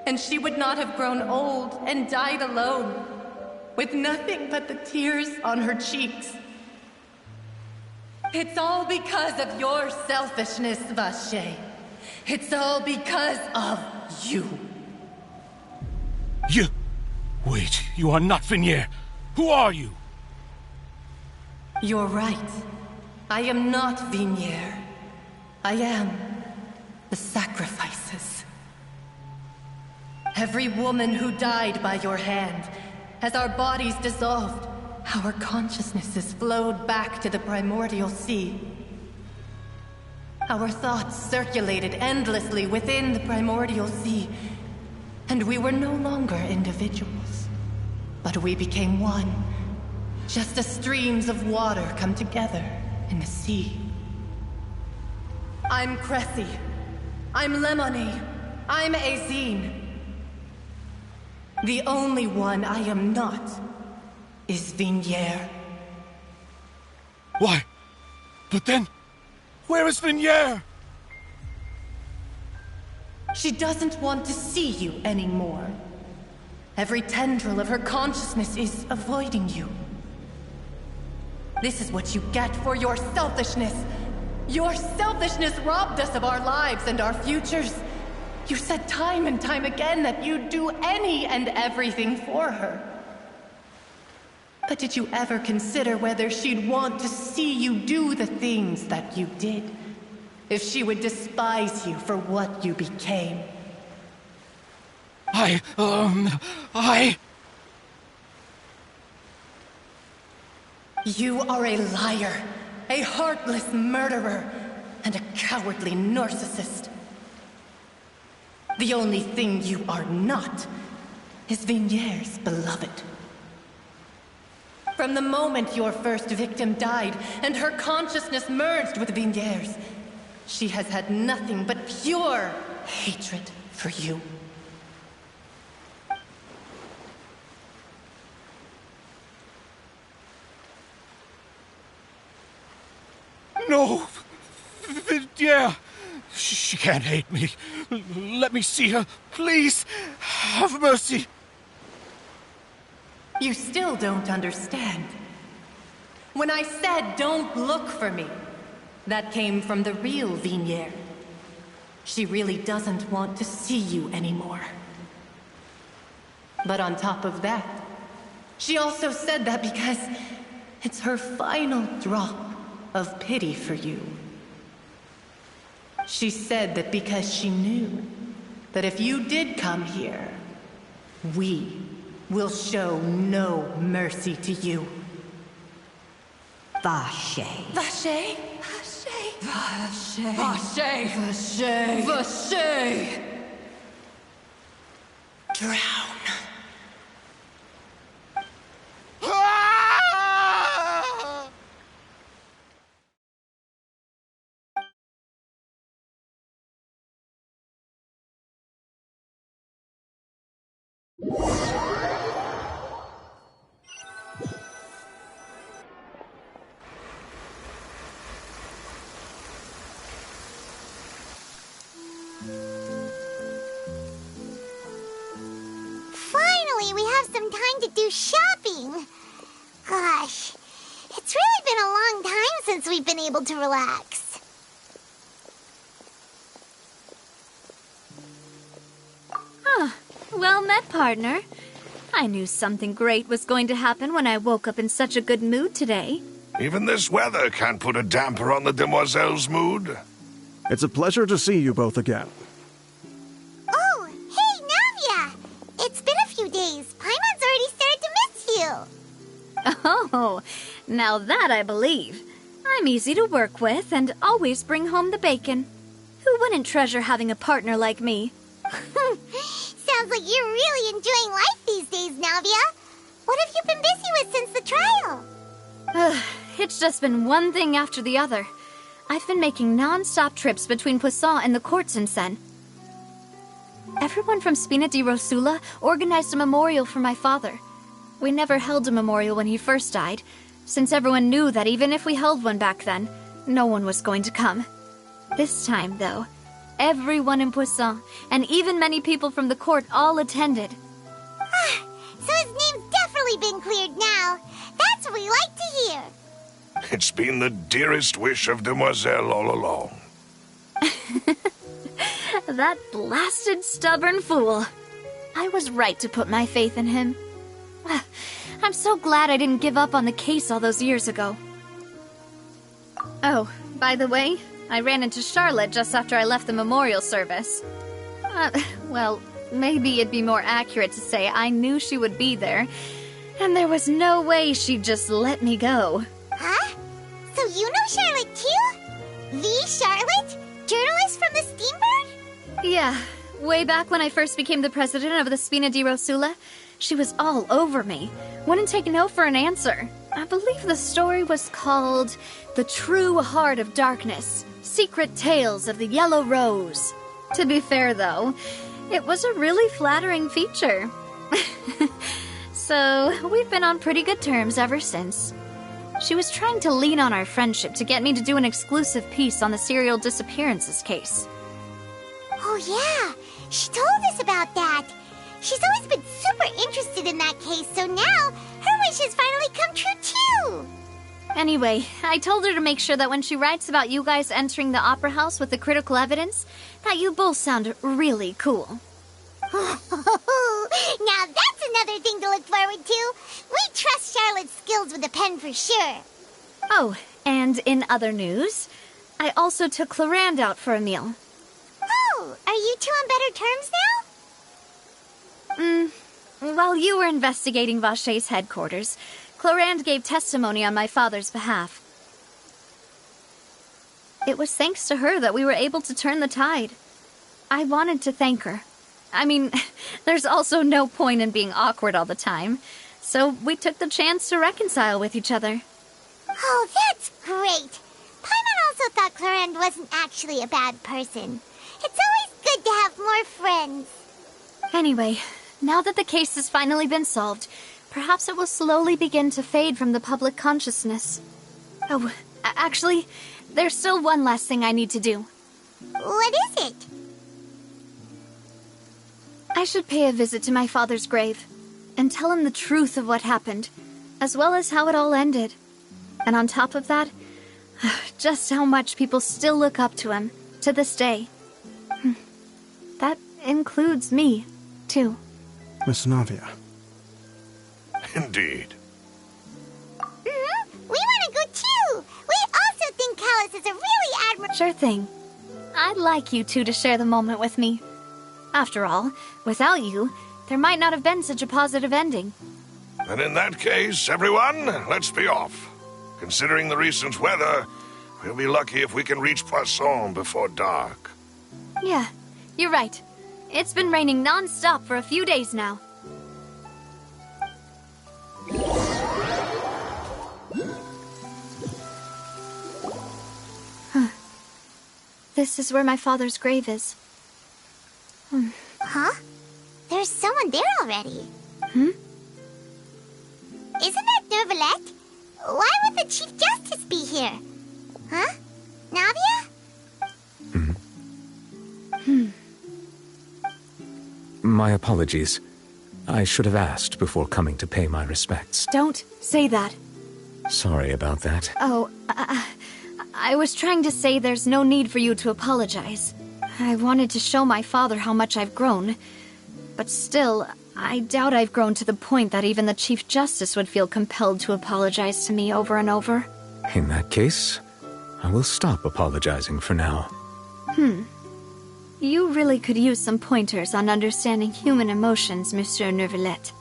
And she would not have grown old and died alone, with nothing but the tears on her cheeks. It's all because of your selfishness, Vache. It's all because of you. You... Wait, you are not Vignier. Who are you? You're right. I am not Vignier. I am the sacrifices. Every woman who died by your hand, as our bodies dissolved, our consciousnesses flowed back to the primordial sea. Our thoughts circulated endlessly within the primordial sea, and we were no longer individuals, but we became one, just as streams of water come together in the sea. I'm Cressy. I'm Lemonie. I'm Azine. The only one I am not is Vignier. Why? But then, where is Vignier? She doesn't want to see you anymore. Every tendril of her consciousness is avoiding you. This is what you get for your selfishness. Your selfishness robbed us of our lives and our futures. You said time and time again that you'd do any and everything for her. But did you ever consider whether she'd want to see you do the things that you did? If she would despise you for what you became? You are a liar, a heartless murderer, and a cowardly narcissist. The only thing you are not is Vignier's beloved. From the moment your first victim died and her consciousness merged with Vignier's, she has had nothing but pure hatred for you. No! Vignier! She can't hate me. Let me see her, please. Have mercy. You still don't understand. When I said don't look for me, that came from the real Vignier. She really doesn't want to see you anymore. But on top of that, she also said that because it's her final drop of pity for you. She said that because she knew that if you did come here, we will show no mercy to you. Vache. Vache? Vache? Vache. Vache. Vache. Vache. Drown. Finally, we have some time to do shopping. Gosh, it's really been a long time since we've been able to relax. Well met, partner. I knew something great was going to happen when I woke up in such a good mood today. Even this weather can't put a damper on the demoiselle's mood. It's a pleasure to see you both again. Oh, hey, Navia! It's been a few days. Paimon's already started to miss you. Oh, now that I believe. I'm easy to work with and always bring home the bacon. Who wouldn't treasure having a partner like me? Sounds like you're really enjoying life these days, Navia. What have you been busy with since the trial? It's just been one thing after the other. I've been making non-stop trips between Poisson and the courts in Sen. Everyone from Spina di Rosula organized a memorial for my father. We never held a memorial when he first died, since everyone knew that even if we held one back then, no one was going to come. This time, though, everyone in Poisson, and even many people from the court, all attended. So his name's definitely been cleared now. That's what we like to hear. It's been the dearest wish of Demoiselle all along. That blasted stubborn fool. I was right to put my faith in him. I'm so glad I didn't give up on the case all those years ago. Oh, by the way, I ran into Charlotte just after I left the memorial service. Well, maybe it'd be more accurate to say I knew she would be there, and there was no way she'd just let me go. Huh? So you know Charlotte too? The Charlotte? Journalist from the Steambird? Yeah, way back when I first became the president of the Spina di Rosula, she was all over me. Wouldn't take no for an answer. I believe the story was called The True Heart of Darkness, Secret Tales of the Yellow Rose. To be fair, though, it was a really flattering feature. So, we've been on pretty good terms ever since. She was trying to lean on our friendship to get me to do an exclusive piece on the serial disappearances case. Oh yeah, she told us about that. She's always been super interested in that case, so now her wish has finally come true too. Anyway, I told her to make sure that when she writes about you guys entering the opera house with the critical evidence, that you both sound really cool. Now that's another thing to look forward to. We trust Charlotte's skills with a pen for sure. Oh, and in other news, I also took Clarand out for a meal. Oh, are you two on better terms now? While you were investigating Vaché's headquarters, Clarand gave testimony on my father's behalf. It was thanks to her that we were able to turn the tide. I wanted to thank her. I mean, there's also no point in being awkward all the time, so we took the chance to reconcile with each other. Oh, that's great. Paimon also thought Clarand wasn't actually a bad person. It's always good to have more friends. Anyway, now that the case has finally been solved, perhaps it will slowly begin to fade from the public consciousness. Oh, actually, there's still one last thing I need to do. What is it? I should pay a visit to my father's grave and tell him the truth of what happened, as well as how it all ended. And on top of that, just how much people still look up to him to this day. That includes me, too. Miss Navia. Indeed. We want to go too! We also think Callus is a really admirable... Sure thing. I'd like you two to share the moment with me. After all, without you, there might not have been such a positive ending. And in that case, everyone, let's be off. Considering the recent weather, we'll be lucky if we can reach Poisson before dark. Yeah, you're right. It's been raining non-stop for a few days now. This is where my father's grave is. Huh? There's someone there already. Isn't that Nervalette? Why would the Chief Justice be here? Huh? Navia? My apologies. I should have asked before coming to pay my respects. Don't say that. Sorry about that. Oh, I was trying to say there's no need for you to apologize. I wanted to show my father how much I've grown. But still, I doubt I've grown to the point that even the Chief Justice would feel compelled to apologize to me over and over. In that case, I will stop apologizing for now. You really could use some pointers on understanding human emotions, Monsieur Nervalette.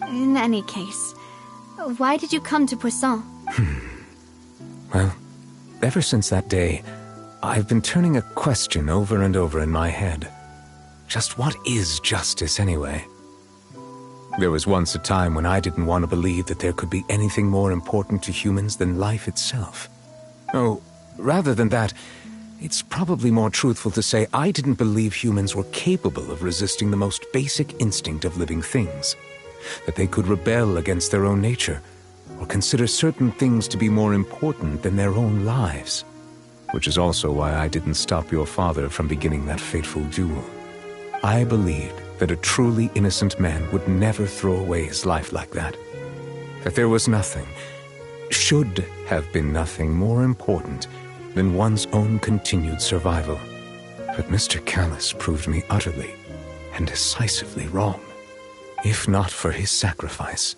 In any case, why did you come to Poisson? Well, ever since that day, I've been turning a question over and over in my head. Just what is justice, anyway? There was once a time when I didn't want to believe that there could be anything more important to humans than life itself. Oh, Rather than that, it's probably more truthful to say I didn't believe humans were capable of resisting the most basic instinct of living things. That they could rebel against their own nature, or consider certain things to be more important than their own lives. Which is also why I didn't stop your father from beginning that fateful duel. I believed that a truly innocent man would never throw away his life like that. That there was nothing, should have been nothing more important than one's own continued survival. But Mr. Callus proved me utterly and decisively wrong. If not for his sacrifice,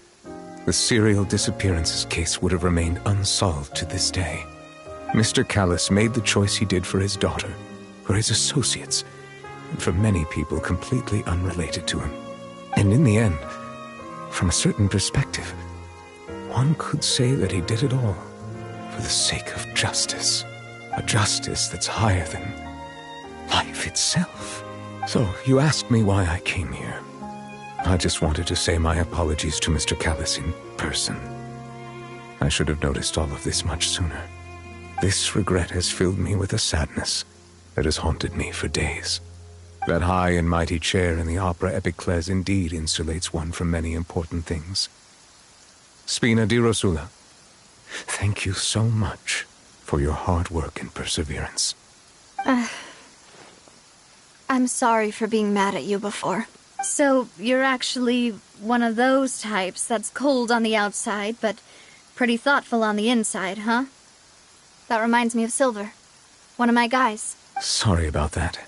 the serial disappearances case would have remained unsolved to this day. Mr. Callus made the choice he did for his daughter, for his associates, and for many people completely unrelated to him. And in the end, from a certain perspective, one could say that he did it all for the sake of justice. A justice that's higher than life itself. So, you asked me why I came here. I just wanted to say my apologies to Mr. Callus in person. I should have noticed all of this much sooner. This regret has filled me with a sadness that has haunted me for days. That high and mighty chair in the Opera Epiclese indeed insulates one from many important things. Spina di Rosula, thank you so much for your hard work and perseverance. I'm sorry for being mad at you before. So, you're actually one of those types that's cold on the outside, but pretty thoughtful on the inside, huh? That reminds me of Silver, one of my guys. Sorry about that.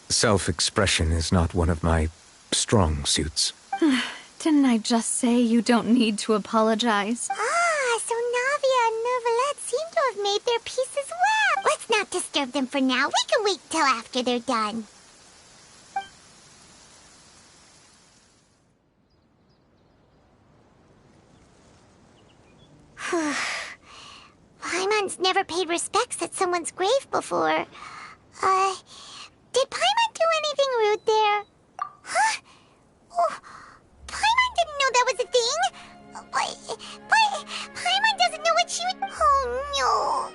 Self-expression is not one of my strong suits. Didn't I just say you don't need to apologize? Ah, so Navia and Neuvillette seem to have made their peace as well. Let's not disturb them for now. We can wait till after they're done. Paimon's never paid respects at someone's grave before. Did Paimon do anything rude there? Huh? Oh, Paimon didn't know that was a thing. But Paimon doesn't know what she would... Oh, no.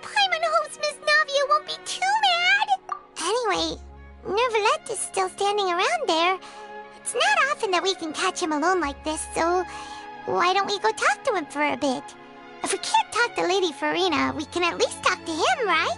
Paimon hopes Miss Navia won't be too mad. Anyway, Neuvillette is still standing around there. It's not often that we can catch him alone like this, so why don't we go talk to him for a bit? If we can't talk to Lady Farina, we can at least talk to him, right?